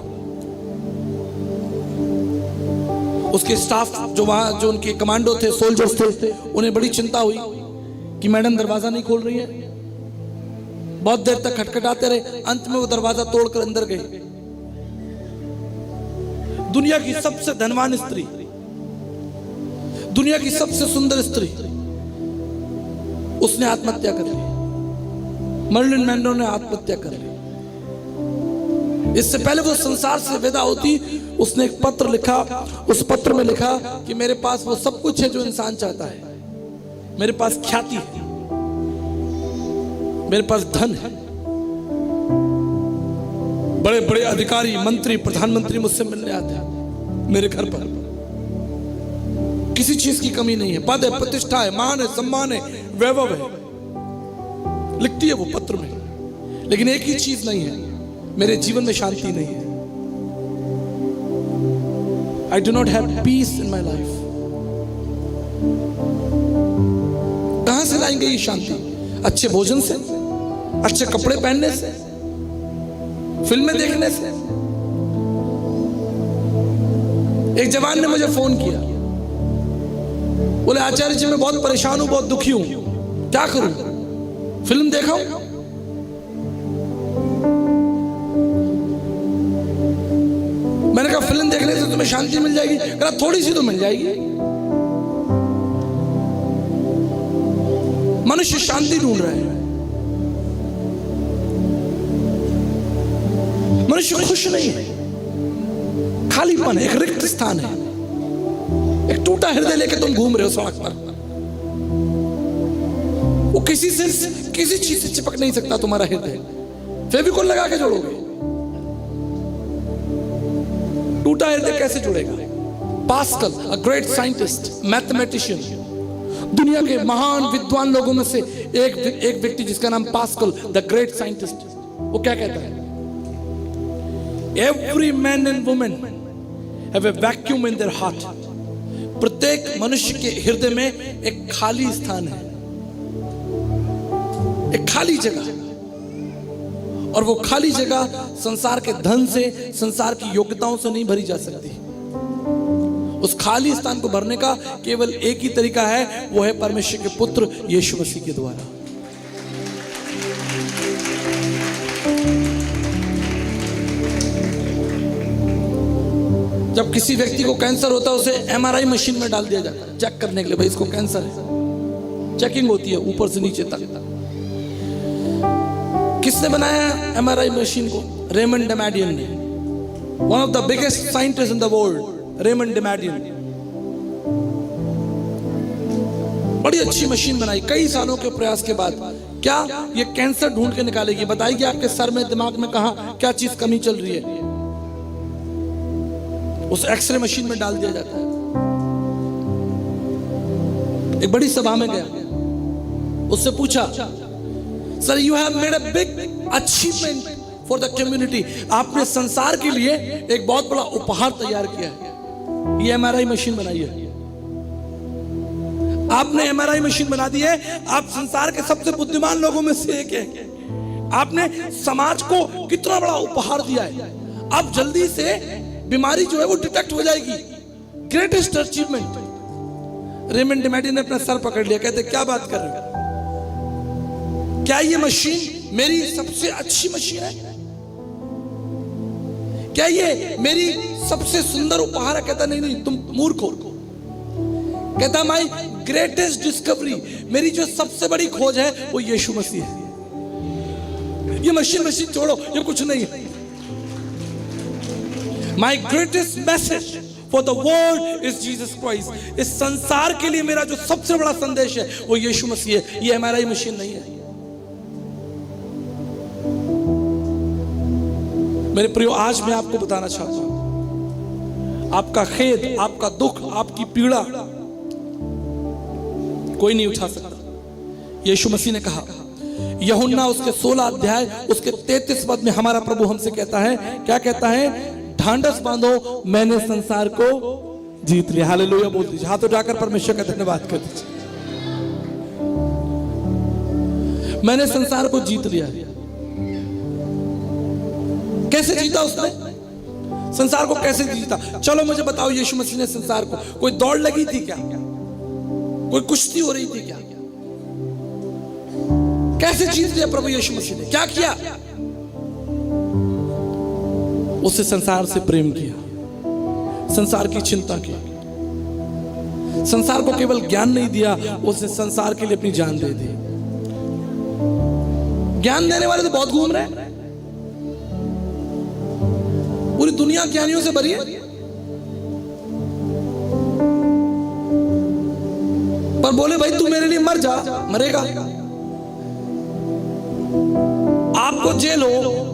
उसके स्टाफ जो वहां, जो उनके कमांडो थे, सोल्जर्स थे, उन्हें बड़ी चिंता हुई कि मैडम दरवाजा नहीं खोल रही है। बहुत देर तक खटखटाते रहे, अंत में वो दरवाजा तोड़कर अंदर गए। दुनिया की सबसे धनवान स्त्री, दुनिया की सबसे सुंदर स्त्री, उसने आत्महत्या कर ली। मर्लिन मैनरो ने आत्महत्या कर ली। इससे पहले वो संसार से विदा होती, उसने एक पत्र लिखा। उस पत्र में लिखा कि मेरे पास वो सब कुछ है जो इंसान चाहता है। मेरे पास ख्याति है, मेरे पास धन है, बड़े बड़े अधिकारी, मंत्री, प्रधानमंत्री मुझसे मिलने आते हैं मेरे घर पर। किसी चीज की कमी नहीं है, पद है, प्रतिष्ठा है, मान है, सम्मान है, वैभव है, लिखती है वो पत्र में। लेकिन एक ही चीज नहीं है, मेरे जीवन में शांति नहीं है। I do not have peace in my life. कहां से लाएंगे ये शांति? अच्छे भोजन से, अच्छे कपड़े पहनने से, फिल्में देखने से? एक जवान ने मुझे फोन किया, बोले आचार्य जी मैं बहुत परेशान हूं, बहुत दुखी हूं, क्या करूं? फिल्म देखा हूं? मैंने कहा फिल्म देखने से तुम्हें शांति मिल जाएगी? कहा थोड़ी सी तो मिल जाएगी। मनुष्य शांति ढूंढ रहा है, मनुष्य खुश नहीं है, खालीपन है, एक रिक्त स्थान है, एक टूटा हृदय लेके तुम घूम रहे हो सड़क पर। वो किसी चीज से चिपक नहीं सकता तुम्हारा हृदय, फेविकोल लगा के जोड़ोगे, टूटा हृदय कैसे जुड़ेगा? Pascal, a great scientist, mathematician, दुनिया के महान विद्वान लोगों में से एक व्यक्ति जिसका नाम पास्कल, द ग्रेट साइंटिस्ट, वो क्या कहता है? Every man and woman have a vacuum in their heart. प्रत्येक मनुष्य के हृदय में एक खाली स्थान है, एक खाली जगह, और वो खाली जगह संसार के धन से, संसार की योग्यताओं से नहीं भरी जा सकती। उस खाली स्थान को भरने का केवल एक ही तरीका है, वो है परमेश्वर के पुत्र यीशु मसीह के द्वारा। जब किसी व्यक्ति को कैंसर होता है, उसे एमआरआई मशीन में डाल दिया जाता है चेक करने के लिए, भाई इसको कैंसर है। चेकिंग होती है ऊपर से नीचे तक। किसने बनाया एमआरआई मशीन को? रेमंड डेमेडियन ने, one of the biggest scientist in the world, Raymond Damadian. बड़ी अच्छी मशीन बनाई, कई सालों के प्रयास के बाद। क्या ये कैंसर ढूंढ के निकालेगी, बताएगी आपके सर में, दिमाग में कहां क्या चीज कमी चल रही है। उस एक्सरे मशीन में डाल दिया जाता है। एक बड़ी सभा में गया, उससे पूछा, sir you have made a big achievement for the community, आपने संसार के लिए एक बहुत बड़ा उपहार तैयार किया है, ये एमआरआई मशीन बनाई है। आपने एमआरआई मशीन बना दी है, आप संसार के सबसे बुद्धिमान लोगों में से एक है। आपने समाज को कितना बड़ा उपहार दिया है। अब जल्दी से बीमारी जो है वो डिटेक्ट हो जाएगी। Greatest achievement. रेमंड डेमेडियन ने अपना सर पकड़ लिया, कहते क्या बात कर रहे हो? क्या ये मशीन मेरी सबसे अच्छी मशीन है? क्या ये मेरी सबसे सुंदर उपहार है? कहता नहीं नहीं, तुम मूर्ख हो। कहता माई ग्रेटेस्ट डिस्कवरी, मेरी जो सबसे बड़ी खोज है वो यीशु मसीह है। ये मशीन छोड़ो, ये कुछ नहीं है। My greatest message for the world is Jesus Christ. इस संसार के लिए मेरा जो सबसे बड़ा संदेश है वो यीशु मसीह है, ये एमआरआई मशीन नहीं है। मेरे प्रियो, आज मैं आपको बताना चाहता हूं, आपका खेद, आपका दुख, आपकी पीड़ा कोई नहीं उठा सकता। यीशु मसीह ने कहा, यूहन्ना उसके 16 अध्याय उसके 33 पद में हमारा प्रभु हमसे कहता है, क्या कहता है? ढांढस बांधो, मैंने संसार को जीत लिया। हालेलुया बोल दीजिए, हाथ उठाकर परमेश्वर का धन्यवाद कर दीजिए। मैंने संसार को जीत लिया। कैसे जीता उसने? संसार को कैसे जीता? चलो मुझे बताओ, यीशु मसीह ने संसार को, कोई दौड़ लगी थी क्या? कोई कुश्ती हो रही थी क्या? कैसे जीत लिया प्रभु यीशु मसीह ने? क्या किया? उससे संसार से प्रेम किया, संसार की चिंता की, संसार को केवल ज्ञान नहीं दिया, उसने संसार के लिए अपनी जान दे दी। ज्ञान देने वाले तो बहुत घूम रहे हैं, पूरी दुनिया ज्ञानियों से भरी है, पर बोले भाई तू मेरे लिए मर जा, मरेगा। आपको जेल हो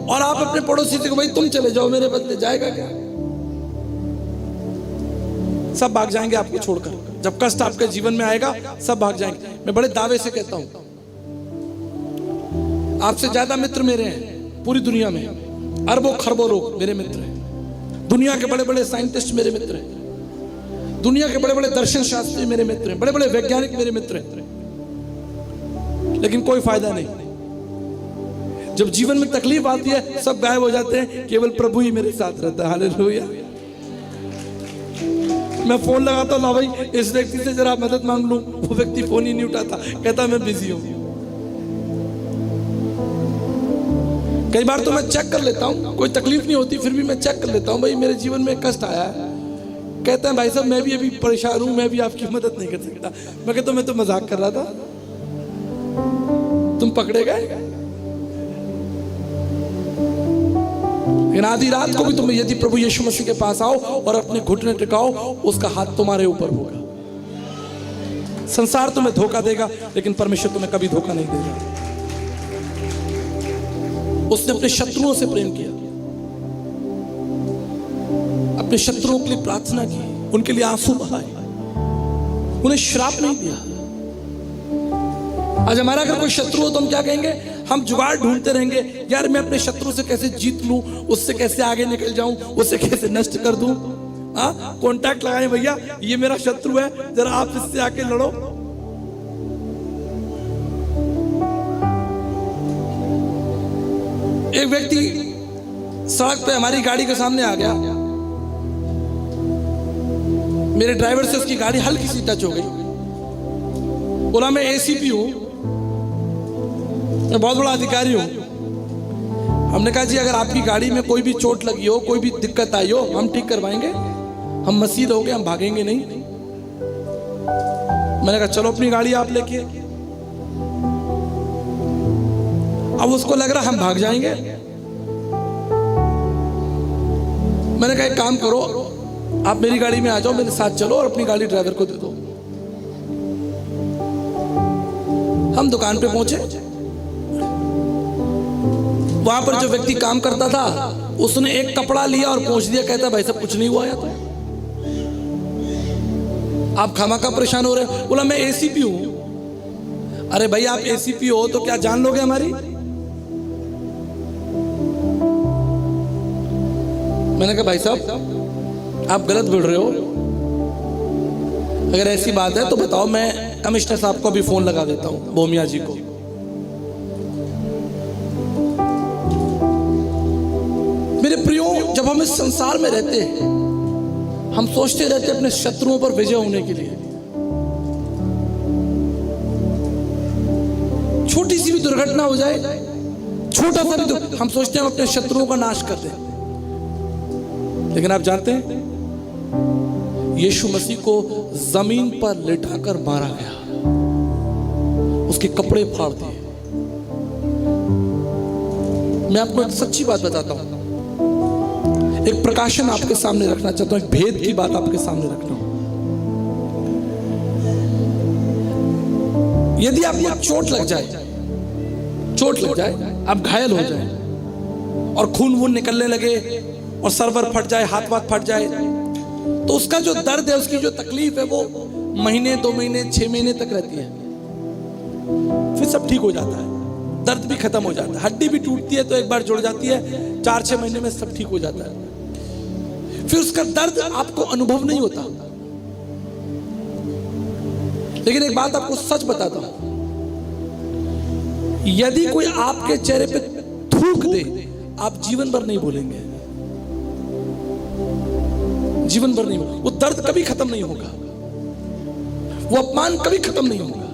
और आप अपने पड़ोसी से भाई तुम चले जाओ मेरे बदले, जाएगा क्या? सब भाग जाएंगे आपको छोड़कर। जब कष्ट आपके जीवन में आएगा सब भाग जाएंगे। मैं बड़े दावे से कहता हूं, आपसे ज्यादा मित्र मेरे हैं पूरी दुनिया में, अरबों खरबों लोग मेरे मित्र हैं। दुनिया के बड़े बड़े साइंटिस्ट मेरे मित्र हैं, दुनिया के बड़े बड़े दर्शन शास्त्री मेरे मित्र हैं, बड़े बड़े वैज्ञानिक मेरे मित्र हैं, लेकिन कोई फायदा नहीं। जब जीवन में तकलीफ आती है सब गायब हो जाते हैं, केवल प्रभु ही मेरे साथ रहता है। हालेलुया। मैं फोन लगाता हूं, ला भाई इस व्यक्ति से जरा मदद मांग लूं, वो व्यक्ति फोन ही नहीं उठाता, कहता मैं बिजी हूं। कई बार तो मैं चेक कर लेता हूं, कोई तकलीफ नहीं होती फिर भी मैं चेक कर लेता हूं, भाई मेरे जीवन में कष्ट आया है। कहते हैं भाई साहब मैं भी अभी परेशान हूं, मैं भी आपकी मदद नहीं कर सकता। मैं कहता हूं मैं तो मजाक कर रहा था, तुम पकड़े गए। लेकिन आधी रात को भी तुम यदि प्रभु यीशु मसीह के पास आओ और अपने घुटने टिकाओ, उसका हाथ तुम्हारे ऊपर होगा। संसार तुम्हें धोखा देगा लेकिन परमेश्वर तुम्हें कभी धोखा नहीं देगा। उसने अपने शत्रुओं से प्रेम किया, अपने शत्रुओं के लिए प्रार्थना की, उनके लिए आंसू बहाए, उन्हें श्राप नहीं दिया। आज हमारा अगर कोई शत्रु हो तो हम क्या कहेंगे? हम जुगाड़ ढूंढते रहेंगे, यार मैं अपने शत्रु से कैसे जीत लूं, उससे कैसे आगे निकल जाऊं, उससे कैसे नष्ट कर दूं। कॉन्टैक्ट लगाए भैया, ये मेरा शत्रु है, जरा आप इससे आके लड़ो। एक व्यक्ति सड़क पे हमारी गाड़ी के सामने आ गया, मेरे ड्राइवर से उसकी गाड़ी हल्की सी टच हो गई। बोला मैं एसीपी हूं, मैं बहुत बड़ा अधिकारी हूं। हमने कहा जी अगर आपकी गाड़ी में कोई भी चोट लगी हो, कोई भी दिक्कत आई हो, हम ठीक करवाएंगे, हम मसीद हो गए, हम भागेंगे नहीं। मैंने कहा चलो अपनी गाड़ी आप लेके। अब उसको लग रहा हम भाग जाएंगे। मैंने कहा एक काम करो, आप मेरी गाड़ी में आ जाओ, मेरे साथ चलो और अपनी गाड़ी ड्राइवर को दे दो। हम दुकान पे पहुंचे, वहां पर जो व्यक्ति काम करता था उसने एक कपड़ा लिया और पहुंच दिया, कहता भाई साहब कुछ नहीं हुआ तो आप खामाखा परेशान हो रहे हो। बोला मैं एसीपी हूं। अरे भाई आप एसीपी हो तो क्या जान लोगे हमारी? मैंने कहा भाई साहब आप गलत बोल रहे हो, अगर ऐसी बात है तो बताओ, मैं कमिश्नर साहब को भी फोन लगा देता हूं, बोमिया जी को। मेरे प्रियो, जब हम इस संसार में रहते हैं हम सोचते रहते हैं अपने शत्रुओं पर विजय होने के लिए। छोटी सी भी दुर्घटना हो जाए, छोटा सा भी हम सोचते हैं हम अपने शत्रुओं का नाश कर दें। लेकिन आप जानते हैं यीशु मसीह को जमीन पर लिटाकर मारा गया, उसके कपड़े फाड़ दिए। मैं आपको एक सच्ची बात बताता हूं, एक प्रकाशन आपके सामने रखना चाहता हूं, एक भेद की बात आपके सामने रखना हूं। यदि आपको चोट लग जाए, आप घायल हो जाए, और खून वून निकलने लगे और सर्वर फट जाए, हाथ वाथ फट जाए, तो उसका जो दर्द है, उसकी जो तकलीफ है, वो महीने, 2 महीने, 6 महीने तक रहती है। फिर सब ठीक हो जाता है, दर्द भी खत्म हो जाता है, हड्डी भी टूटती है तो एक बार जुड़ जाती है, 4-6 महीने में सब ठीक हो जाता है। फिर उसका दर्द आपको अनुभव नहीं होता। लेकिन एक बात आपको सच बताता हूं, यदि कोई आपके चेहरे पे थूक दे, आप जीवन भर नहीं भूलेंगे, जीवन भर नहीं होगा। वो दर्द कभी खत्म नहीं होगा, वो अपमान कभी खत्म नहीं होगा।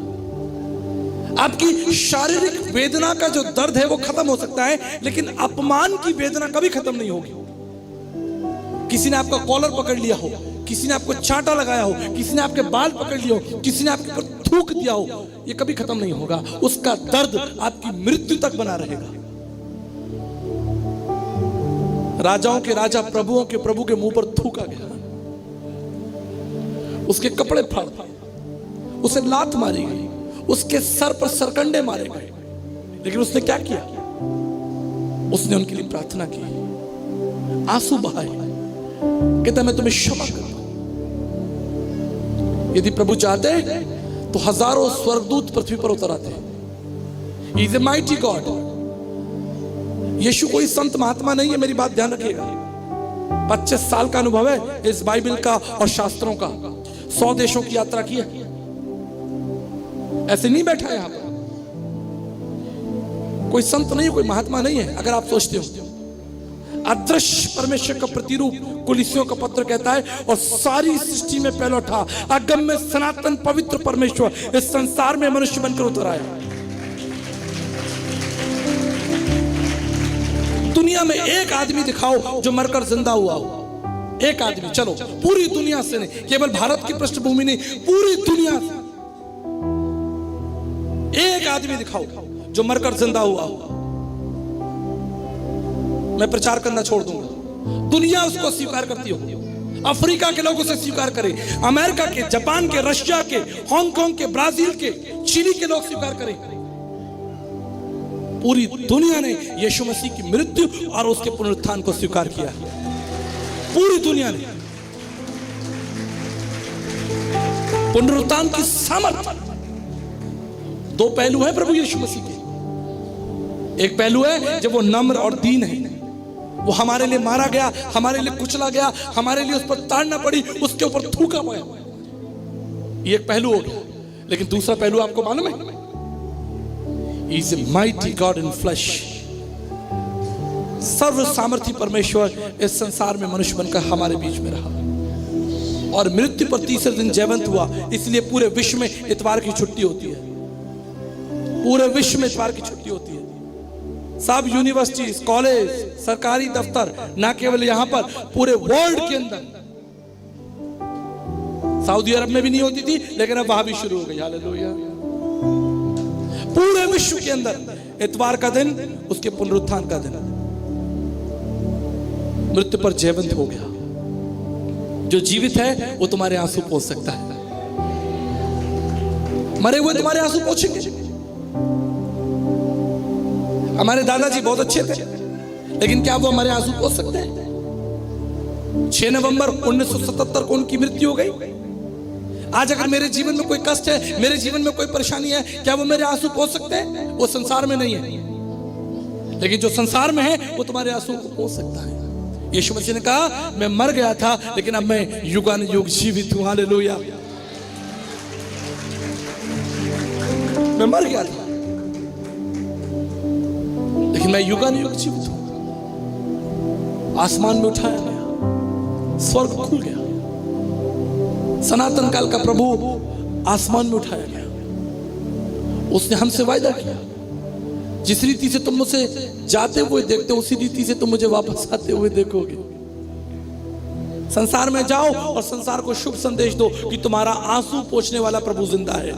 आपकी शारीरिक वेदना का जो दर्द है वो खत्म हो सकता है, लेकिन अपमान की वेदना कभी खत्म नहीं होगी। किसी ने आपका कॉलर पकड़ लिया हो, किसी ने आपको चांटा लगाया हो, किसी ने आपके बाल पकड़ लिए हो, किसी ने आपके ऊपर थूक दिया हो, ये कभी खत्म नहीं होगा। उसका दर्द आपकी मृत्यु तक बना रहेगा। राजाओं के राजा, प्रभुओं के प्रभु के मुंह पर थूका गया, उसके कपड़े फाड़ दिए, उसे लात मारी गई, उसके सर पर सरकंडे मारे गए, लेकिन उसने क्या किया? उसने उनके लिए प्रार्थना की, आंसू बहाए, कहता मैं तुम्हें क्षमा करता हूं। यदि प्रभु चाहते तो हजारों स्वर्गदूत पृथ्वी पर उतर आते। He is a mighty god. यीशु कोई संत महात्मा नहीं है, मेरी बात ध्यान रखिएगा। 25 साल का अनुभव है इस बाइबल का और शास्त्रों का। 100 देशों की यात्रा की है, ऐसे नहीं बैठा है यहां पर। कोई संत नहीं है, कोई महात्मा नहीं है। अगर आप सोचते हो, अदृश्य परमेश्वर का प्रतिरूप कुलिसियों का पत्र कहता है, और सारी सृष्टि में पहला था अगम्य सनातन पवित्र परमेश्वर इस संसार में मनुष्य बनकर उतर आया। दुनिया में एक आदमी दिखाओ जो मरकर जिंदा हुआ हो, एक आदमी। चलो पूरी दुनिया से नहीं, केवल भारत की पृष्ठभूमि नहीं, पूरी दुनिया से एक आदमी दिखाओ जो मरकर जिंदा हुआ हो। मैं प्रचार करना छोड़ दूंगा, दुनिया उसको स्वीकार करती हो। अफ्रीका के लोग उसे स्वीकार करें, अमेरिका के, जापान के, रशिया के, हांगकांग के, ब्राजील के, चिली के लोग स्वीकार करें। पूरी दुनिया ने यीशु मसीह की मृत्यु और उसके पुनरुत्थान को स्वीकार किया। पूरी दुनिया ने पुनरुत्थान की सामर्थ्य। 2 पहलू है प्रभु यीशु मसीह के। एक पहलू है जब वो नम्र और दीन है, वो हमारे लिए मारा गया, हमारे लिए कुचला गया, हमारे लिए उस पर ताड़ना पड़ी, उसके ऊपर थूका पड़ा। ये एक पहलू हो गया। लेकिन दूसरा पहलू आपको मालूम है? He is a mighty God in flesh। सर्व सामर्थी परमेश्वर इस संसार में मनुष्य बनकर हमारे बीच में रहा और मृत्यु पर तीसरे दिन जीवंत हुआ। इसलिए पूरे विश्व में इतवार की छुट्टी होती है। पूरे विश्व में इतवार की छुट्टी होती है। सब यूनिवर्सिटी, कॉलेज, सरकारी दफ्तर, ना केवल यहां पर, पूरे वर्ल्ड के अंदर। सऊदी अरब में भी नहीं होती थी, लेकिन अब वहां भी शुरू हो गई। हालेलुया। पूरे विश्व के अंदर इतवार का दिन उसके पुनरुत्थान का दिन। मृत्यु पर जयवंत हो गया। जो जीवित है वो तुम्हारे आंसू पोंछ सकता है। मरे हुए तुम्हारे आंसू पोंछेंगे। हमारे दादाजी बहुत अच्छे थे, लेकिन क्या वो हमारे आंसू पोंछ सकते हैं? 6 नवंबर 1977 को उनकी मृत्यु हो गई। आज अगर मेरे जीवन में कोई कष्ट है, मेरे जीवन में कोई परेशानी है, क्या वो मेरे आंसू पोंछ सकते हैं? वो संसार में नहीं है, लेकिन जो संसार में है वो तुम्हारे आंसू को पोंछ सकता है। यीशु मसीह ने कहा, मैं मर गया था लेकिन अब मैं युगानुयुग जीवित हूं। हालेलुया। मैं मर गया था लेकिन मैं युगानुयुग जीवित हूं। आसमान में उठाया गया, स्वर्ग खुल गया, सनातन काल का प्रभु आसमान में उठाया गया। उसने हमसे वायदा किया, जिस रीति से तुम मुझे जाते हुए देखते हो उसी रीति से तुम मुझे वापस आते हुए देखोगे। संसार में जाओ और संसार को शुभ संदेश दो कि तुम्हारा आंसू पोंछने वाला प्रभु जिंदा है।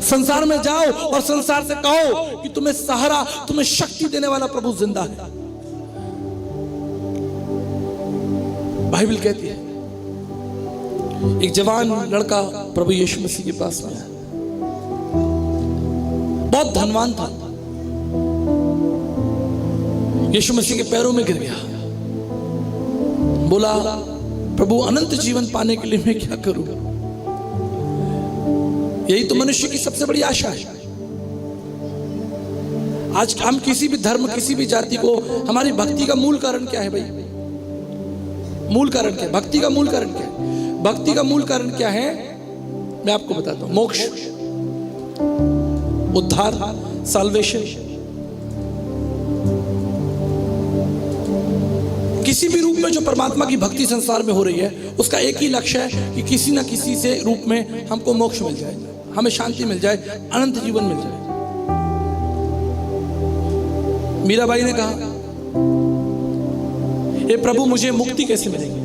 संसार में जाओ और संसार से कहो कि तुम्हें सहारा, तुम्हें शक्ति देने वाला प्रभु जिंदा है। बाइबल कहती है एक जवान लड़का प्रभु यीशु मसीह के पास में आया, बहुत धनवान था। यीशु मसीह के पैरों में गिर गया, बोला प्रभु अनंत जीवन पाने के लिए मैं क्या करूं? यही तो मनुष्य की सबसे बड़ी आशा है। आज हम किसी भी धर्म, किसी भी जाति को, हमारी भक्ति का मूल कारण क्या है भाई? मूल कारण क्या है? भक्ति का मूल कारण क्या है? भक्ति का मूल कारण क्या है? मैं आपको बताता हूं। मोक्ष, उद्धार, साल्वेशन। किसी भी रूप में जो परमात्मा की भक्ति संसार में हो रही है, उसका एक ही लक्ष्य है कि किसी ना किसी से रूप में हमको मोक्ष मिल जाए, हमें शांति मिल जाए, अनंत जीवन मिल जाए। मीराबाई ने कहा, हे प्रभु मुझे मुक्ति कैसे मिलेगी?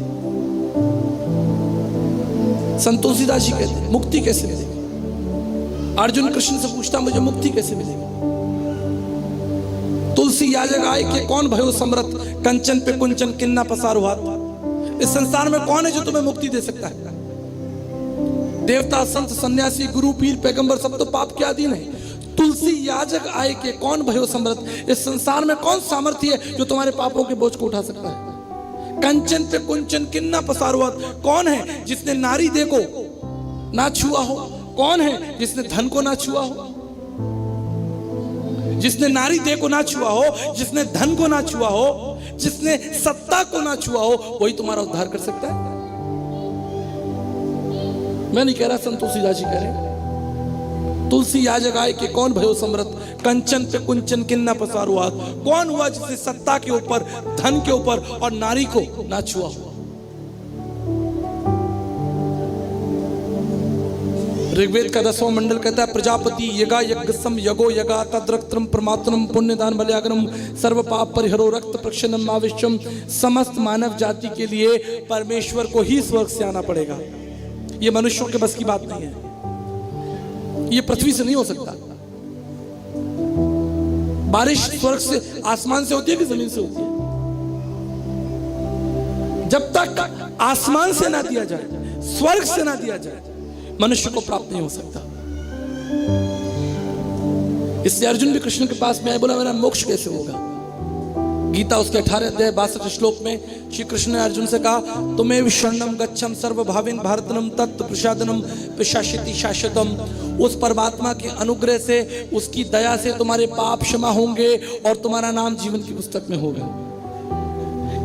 संत तुलसीदास जी कहते हैं मुक्ति कैसे मिलेगी? अर्जुन कृष्ण से पूछता मुझे मुक्ति कैसे मिलेगी? तुलसी याजक आए कि कौन भयो समरथ, कंचन पे कुंचन किन्ना पसारो हाथ। इस संसार में कौन है जो तुम्हें मुक्ति दे सकता है? देवता, संत, सन्यासी, गुरु, पीर, पैगंबर सब तो पाप के अधीन है। तुलसी याजक आए के कौन भयो समर्थ। इस संसार में कौन सामर्थ्य है जो तुम्हारे पापों के बोझ को उठा सकता है? कंचन पे कुंचन किन्ना पसारुआत, कौन है जिसने नारी दे को ना छुआ हो? कौन है जिसने धन को ना छुआ हो? जिसने नारी दे को ना छुआ हो, जिसने धन को ना छुआ हो, जिसने सत्ता को ना छुआ हो, वही तुम्हारा उद्धार कर सकता है। मैं नहीं कह रहा, संत तुलसीदास जी कह रहे हैं। तुलसी याजक आए कि कौन भयो समृत, कंचन पे कुंचन किन्ना पसारुआत। कौन हुआ जिसने सत्ता के ऊपर, धन के ऊपर और नारी को ना छुआ हुआ? ऋग्वेद का 10वां मंडल कहता है प्रजापति यगा यज्ञसम यगो यगा तद्रक्त्रम प्रमात्रम पुण्यदान बल्यागरम सर्व पाप परिहरो रक्त प्रक्षणम आविश्वम। समस्त मानव जाति के लिए परमेश्वर को ही स्वर्ग से आना पड़ेगा। ये मनुष्यों के बस की बात नहीं है, ये पृथ्वी से नहीं हो सकता। बारिश स्वर्ग से, आसमान से होती है कि जमीन से होती है? जब तक आसमान से ना दिया जाए, स्वर्ग से ना दिया जाए, मनुष्य को प्राप्त नहीं हो सकता। इसलिए अर्जुन भी कृष्ण के पास में आया, बोला मेरा मोक्ष कैसे होगा? गीता उसके 18 अध्याय 62 श्लोक में श्री कृष्ण ने अर्जुन से कहा, तुम्हें शरणम गच्छम सर्वभावेन भारतनम तत्व प्रसादनम प्रशासिति शाश्वतम। उस परमात्मा के अनुग्रह से, उसकी दया से तुम्हारे पाप क्षमा होंगे और तुम्हारा नाम जीवन की पुस्तक में होगा।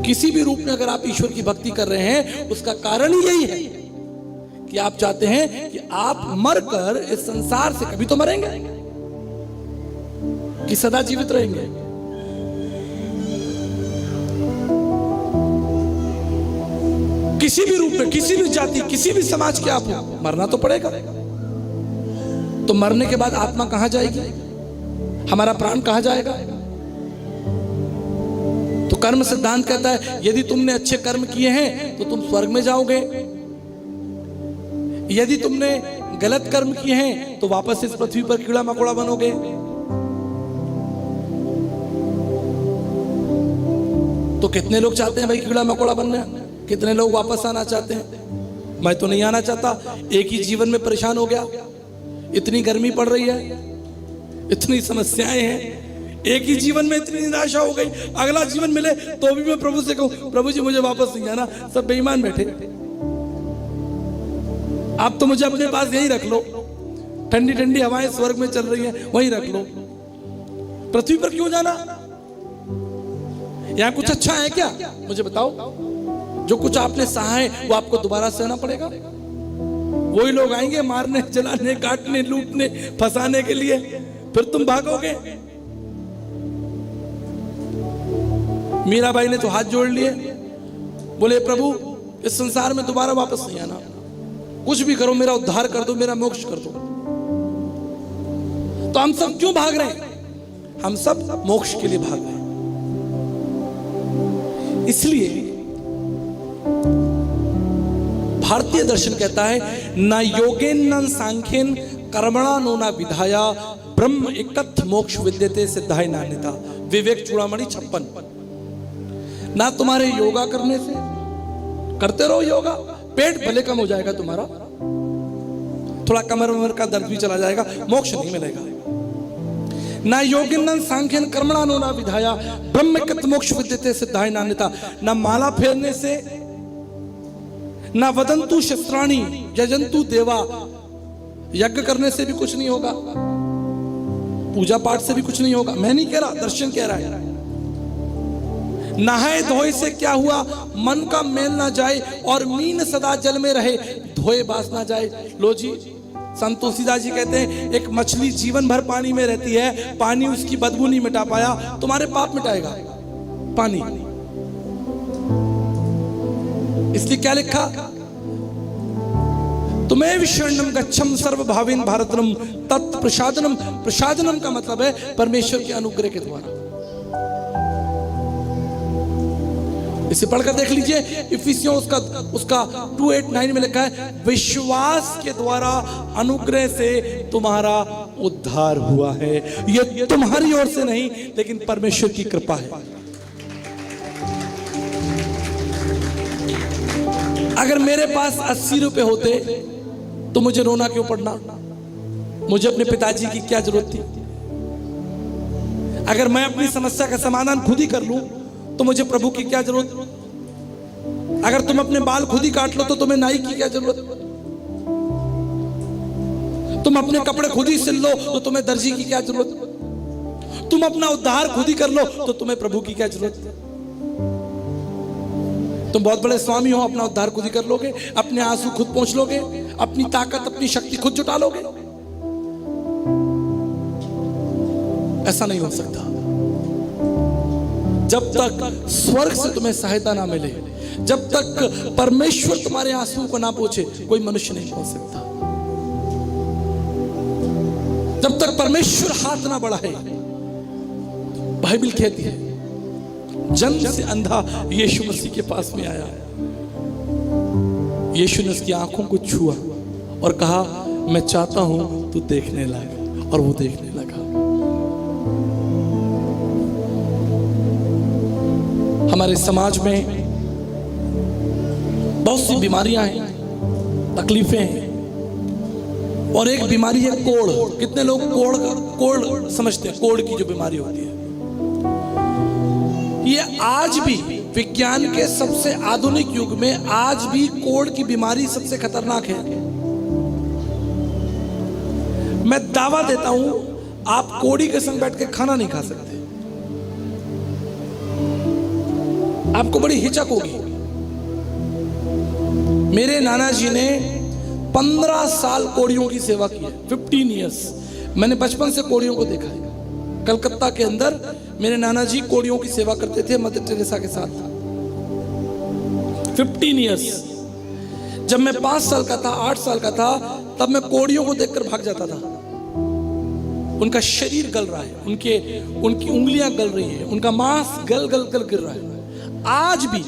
किसी भी रूप में अगर आप ईश्वर की भक्ति कर रहे हैं, उसका कारण ही यही है कि आप चाहते हैं कि आप मरकर इस संसार से, कभी तो मरेंगे कि सदा जीवित रहेंगे। किसी भी रूप में, किसी भी जाति, किसी भी समाज के आप हो, मरना तो पड़ेगा। तो मरने के बाद आत्मा कहां जाएगी? हमारा प्राण कहां जाएगा? तो कर्म सिद्धांत कहता है यदि तुमने अच्छे कर्म किए हैं तो तुम स्वर्ग में जाओगे, यदि तुमने गलत कर्म किए हैं तो वापस इस पृथ्वी पर कीड़ा मकोड़ा बनोगे। तो कितने लोग चाहते हैं भाई कीड़ा मकोड़ा बनना? कितने लोग वापस आना चाहते हैं? मैं तो नहीं आना चाहता। एक ही जीवन में परेशान हो गया, इतनी गर्मी पड़ रही है, इतनी समस्याएं हैं, एक ही जीवन में इतनी निराशा हो गई। अगला जीवन मिले तो भी मैं प्रभु से कहूं प्रभु जी मुझे वापस नहीं आना। सब बेईमान बैठे, आप तो मुझे अपने पास यही रख लो, ठंडी ठंडी हवाएं स्वर्ग में चल रही हैं, वहीं रख लो। पृथ्वी पर क्यों जाना? यहां कुछ अच्छा है क्या? मुझे बताओ। जो कुछ आपने सहा है वो आपको दोबारा सहना पड़ेगा। वही लोग आएंगे मारने, जलाने, काटने, लूटने, फंसाने के लिए, फिर तुम भागोगे। मीराबाई ने तो हाथ जोड़ लिए, बोले प्रभु इस संसार में दोबारा वापस नहीं आना, कुछ भी करो मेरा उद्धार कर दो, मेरा मोक्ष कर दो। तो हम सब क्यों भाग रहे हैं? हम सब मोक्ष के लिए भाग रहे हैं। इसलिए भारतीय दर्शन कहता है न योगेन न सांख्येन कर्मणा नो न विधाया ब्रह्म एकत्थ मोक्ष विद्यते सिद्धाय नान्यथा। विवेक चूड़ामणि 56। ना तुम्हारे योगा करने से, करते रहो योगा, पेट भले कम हो जाएगा तुम्हारा, थोड़ा कमर वमर का दर्द भी चला जाएगा, मोक्ष नहीं मिलेगा। ना योगिनन सांख्यन कर्मणानो ना विधाया ब्रह्मकृत मोक्ष विद्यते सिद्धाय नान्यता। ना माला फेरने से, ना वदंतु शस्त्राणी यजंतु देवा, यज्ञ करने से भी कुछ नहीं होगा, पूजा पाठ से भी कुछ नहीं होगा। मैं नहीं कह रहा, दर्शन कह रहा है। नहाए धोए से क्या हुआ, मन का मेल ना जाए और मीन सदा जल में रहे, धोए बास ना जाए। लो जी, संत तुलसीदास जी कहते हैं एक मछली जीवन भर पानी में रहती है, पानी उसकी बदबू नहीं मिटा पाया, तुम्हारे पाप मिटाएगा पानी। इसलिए क्या लिखा, तुम्हें विशरणम गच्छम सर्वभावेन भारतनम तत्प्रसादनम। प्रसादनम का मतलब है परमेश्वर के अनुग्रह के द्वारा। इसे पढ़कर देख लीजिए, इफिसियों उसका 2:8-9 में लिखा है, विश्वास के द्वारा अनुग्रह से तुम्हारा उद्धार हुआ है, यह तुम्हारी ओर से नहीं लेकिन परमेश्वर की कृपा है। अगर मेरे पास 80 रुपए होते तो मुझे रोना क्यों पड़ना, मुझे अपने पिताजी की क्या जरूरत थी। अगर मैं अपनी समस्या का समाधान खुद ही कर लूं तो मुझे प्रभु की क्या जरूरत। अगर तुम अपने बाल खुद ही काट लो तो तुम्हें नाई की क्या जरूरत। तुम अपने कपड़े खुद ही सिल लो तो तुम्हें दर्जी की क्या जरूरत। तुम अपना उद्धार खुद ही कर लो तो तुम्हें प्रभु की क्या जरूरत। तुम बहुत बड़े स्वामी हो, अपना उद्धार खुद ही कर लोगे, अपने आंसू खुद पोंछ लोगे, अपनी ताकत अपनी शक्ति खुद जुटा लोगे। ऐसा नहीं हो सकता। जब तक स्वर्ग से तुम्हें सहायता ना मिले, जब तक परमेश्वर तुम्हारे आंसू को ना पोंछे, कोई मनुष्य नहीं पहुंच सकता। जब तक परमेश्वर हाथ ना बढ़ाए। बाइबल कहती है जन्म से अंधा यीशु मसीह के पास में आया। यीशु ने उसकी आंखों को छुआ और कहा मैं चाहता हूं तू देखने लगा, और वो देखने लगा। हमारे समाज में बहुत सी बीमारियां हैं, तकलीफें हैं, और एक बीमारी है कोढ़। कितने लोग कोढ़ समझते हैं, कोढ़ की जो बीमारी होती है। ये आज भी विज्ञान के सबसे आधुनिक युग में आज भी कोढ़ की बीमारी सबसे खतरनाक है। मैं दावा देता हूं आप कोढ़ी के संग बैठ के खाना नहीं खा सकते, आपको बड़ी हिचक होगी। मेरे नाना जी ने 15 साल कोढ़ियों की सेवा की है, 15 इयर्स। मैंने बचपन से कोढ़ियों को देखा है। कलकत्ता के अंदर मेरे नाना जी कोढ़ियों की सेवा करते थे मदर टेरेसा के साथ। 15 इयर्स। जब मैं 5 साल का था, 8 साल का था, तब मैं कोढ़ियों को देखकर भाग जाता था। उनका शरीर गल रहा है, उनकी उंगलियां गल रही है, उनका मांस गल गिर रहा है। आज भी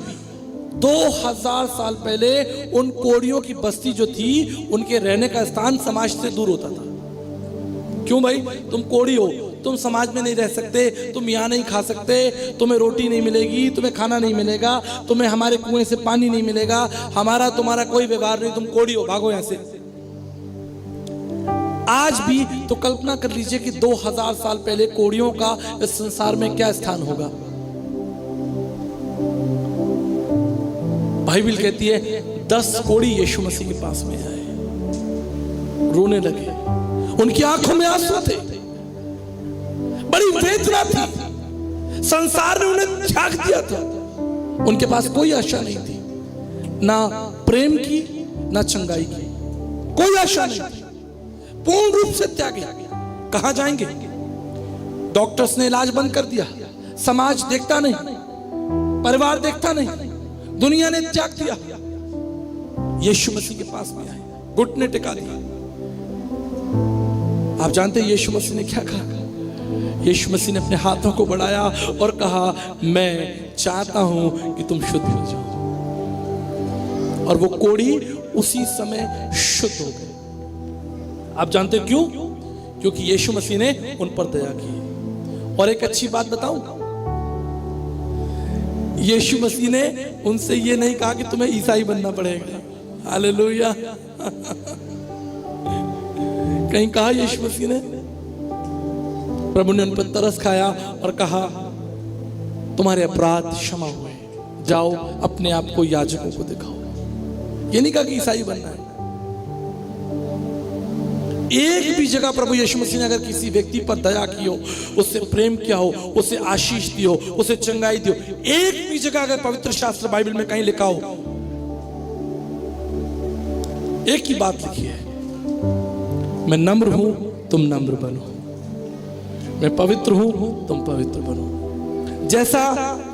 2000 साल पहले उन कोढ़ियों की बस्ती जो थी, उनके रहने का स्थान समाज से दूर होता था। क्यों भाई, तुम कोढ़ी हो, तुम समाज में नहीं रह सकते, तुम यहाँ नहीं खा सकते, तुम्हें रोटी नहीं मिलेगी, तुम्हें खाना नहीं मिलेगा, तुम्हें हमारे कुएं से पानी नहीं मिलेगा, हमारा तुम्हारा कोई व्यवहार नहीं, तुम कोढ़ी हो, भागो यहाँ से। आज भी तो कल्पना कर लीजिए कि 2000 साल पहले कोढ़ियों का इस संसार में क्या स्थान होगा। बाइबल कहती है 10 कोढ़ी यीशु मसीह के पास में आए, रोने लगे, उनकी आंखों में आंसू थे, बड़ी वेदना थी। संसार ने उन्हें झांक दिया था, उनके पास कोई आशा नहीं थी, ना प्रेम की ना चंगाई की, कोई आशा नहीं थी। पूर्ण रूप से त्यागे। कहां जाएंगे? डॉक्टर्स ने इलाज बंद कर दिया, समाज देखता नहीं, परिवार देखता नहीं, दुनिया ने त्याग दिया। यीशु मसीह के पास में आए, घुटने टिका दिया। आप जानते हैं यीशु मसीह ने क्या कहा? यीशु मसीह ने अपने हाथों को बढ़ाया और कहा मैं चाहता हूं कि तुम शुद्ध हो जाओ। और वो कोढ़ी उसी समय शुद्ध हो गए। आप जानते हो क्यों? क्योंकि यीशु मसीह ने उन पर दया की। और एक अच्छी बात बताऊं, यीशु मसीह ने उनसे ये नहीं कहा कि तुम्हें ईसाई बनना पड़ेगा। हालेलुया। कहीं कहा यीशु मसीह ने? प्रभु ने उन पर तरस खाया और कहा, तुम्हारे अपराध क्षमा हुए, जाओ अपने आप को याजकों को दिखाओ। ये नहीं कहा कि ईसाई बनना है। एक भी जगह प्रभु यीशु मसीह ने अगर किसी व्यक्ति पर दया की हो, उससे प्रेम किया हो, उसे आशीष दी हो, उसे चंगाई दी हो, एक भी जगह अगर पवित्र शास्त्र बाइबल में कहीं लिखा हो, एक ही बात लिखी है, मैं नम्र हूं तुम नम्र बनो, मैं पवित्र हूं तुम पवित्र बनो, जैसा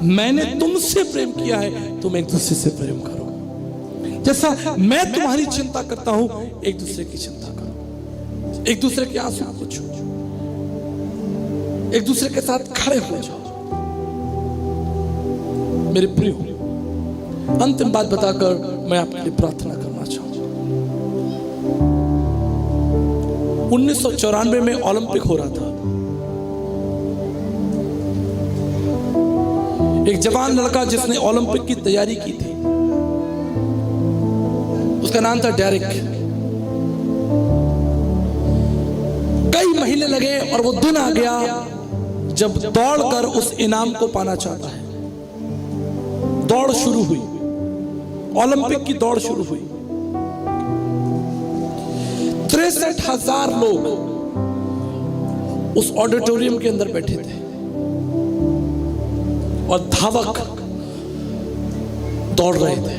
मैंने तुमसे प्रेम किया है तुम एक दूसरे से प्रेम करो, जैसा मैं तुम्हारी चिंता करता हूं एक दूसरे की चिंता करो, एक दूसरे के आंसू पोंछो, एक दूसरे के साथ खड़े हो जाओ। मेरे प्रिय, अंतिम बात बताकर मैं आपके लिए प्रार्थना करना चाहूंगा। 1994 में ओलंपिक हो रहा था। एक जवान लड़का जिसने ओलंपिक की तैयारी की थी, उसका नाम था डेरिक। कई महीने लगे और वो दिन आ गया जब दौड़कर उस इनाम को पाना चाहता है। दौड़ शुरू हुई, ओलंपिक की दौड़ शुरू हुई। 63,000 लोग उस ऑडिटोरियम के अंदर बैठे थे और धावक दौड़ रहे थे।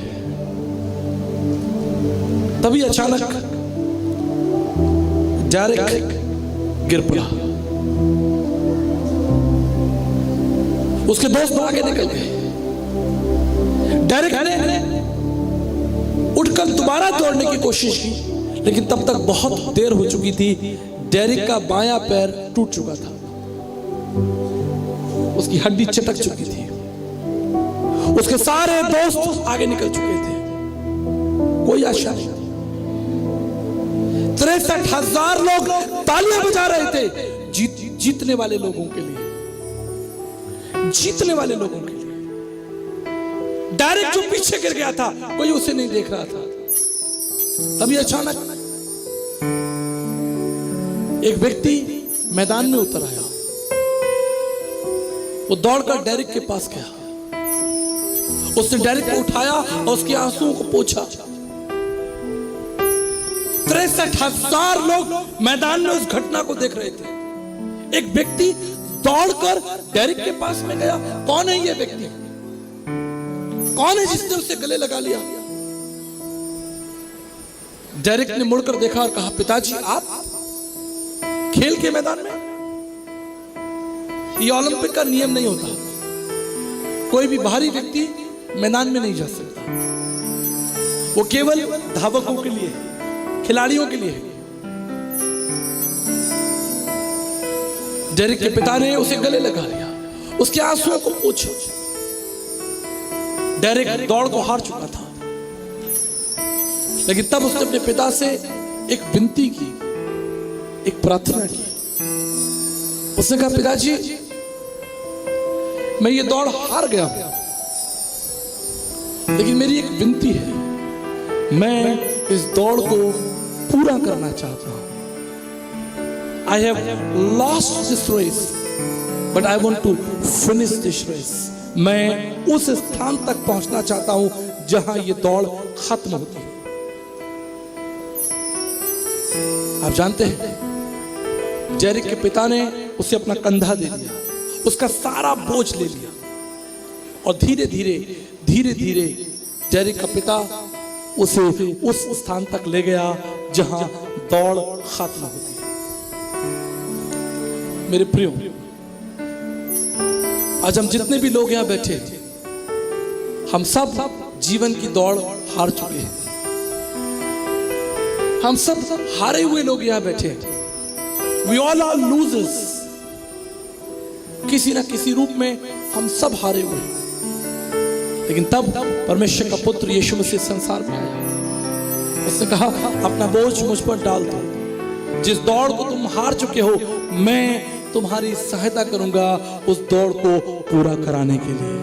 तभी अचानक डेरिक गिर पड़ा। उसके दोस्त आगे निकल गए। डेरिक ने उठकर दोबारा दौड़ने की कोशिश की, लेकिन तब तक बहुत देर हो चुकी थी। डेरिक का बायां पैर टूट चुका था, उसकी हड्डी चटक चुकी थी। उसके सारे दोस्त आगे निकल चुके थे, कोई आशा नहीं। 63,000 लोग तालियां बजा रहे थे जीतने वाले लोगों के लिए, जीतने वाले लोगों के लिए। डायरेक्ट जो पीछे गिर गया था कोई उसे नहीं देख रहा था। तभी अचानक एक व्यक्ति मैदान में उतर आया। वो दौड़कर डेरिक के पास गया, उसने डेरिक को उठाया और उसके आंसुओं को पोंछा। 63,000 लोग मैदान में उस घटना को देख रहे थे। एक व्यक्ति दौड़कर डेरिक के पास में गया। कौन है ये व्यक्ति? कौन है जिसने उसे गले लगा लिया? डेरिक ने मुड़कर देखा और कहा, पिताजी आप खेल के मैदान में? ये ओलंपिक का नियम नहीं होता, कोई भी बाहरी व्यक्ति मैदान में नहीं जा सकता। वो केवल धावकों के लिए, खिलाड़ियों के लिए है। डेरिक के पिता ने उसे गले लगा लिया, उसके आंसुओं को पोंछा। डेरिक दौड़ को हार चुका था, लेकिन तब उसने अपने पिता से एक विनती की, एक प्रार्थना की। उसने कहा, पिताजी मैं ये दौड़ हार गया हूं, लेकिन मेरी एक विनती है, मैं इस दौड़ को पूरा करना चाहता हूं। I have lost this race, but I want to finish this race. मैं उस स्थान तक पहुंचना चाहता हूं जहां ये दौड़ खत्म होती है। आप जानते हैं, डेरिक के पिता ने उसे अपना कंधा दे दिया, उसका सारा बोझ ले लिया, और धीरे धीरे डेरिक का पिता उसे उस स्थान तक ले गया जहां दौड़ खत्म होती है। मेरे प्रियो, आज हम जितने भी लोग यहां बैठे, हम सब जीवन की दौड़ हार चुके हैं। हम सब हारे हुए लोग यहां बैठे हैं। We all are losers. किसी ना किसी रूप में हम सब हारे हुए हैं। लेकिन तब परमेश्वर का पुत्र यीशु मसीह संसार में आया। उसने कहा, अपना बोझ मुझ पर डाल दो। जिस दौड़ को तुम हार चुके हो, मैं तुम्हारी सहायता करूंगा उस दौड़ को पूरा कराने के लिए।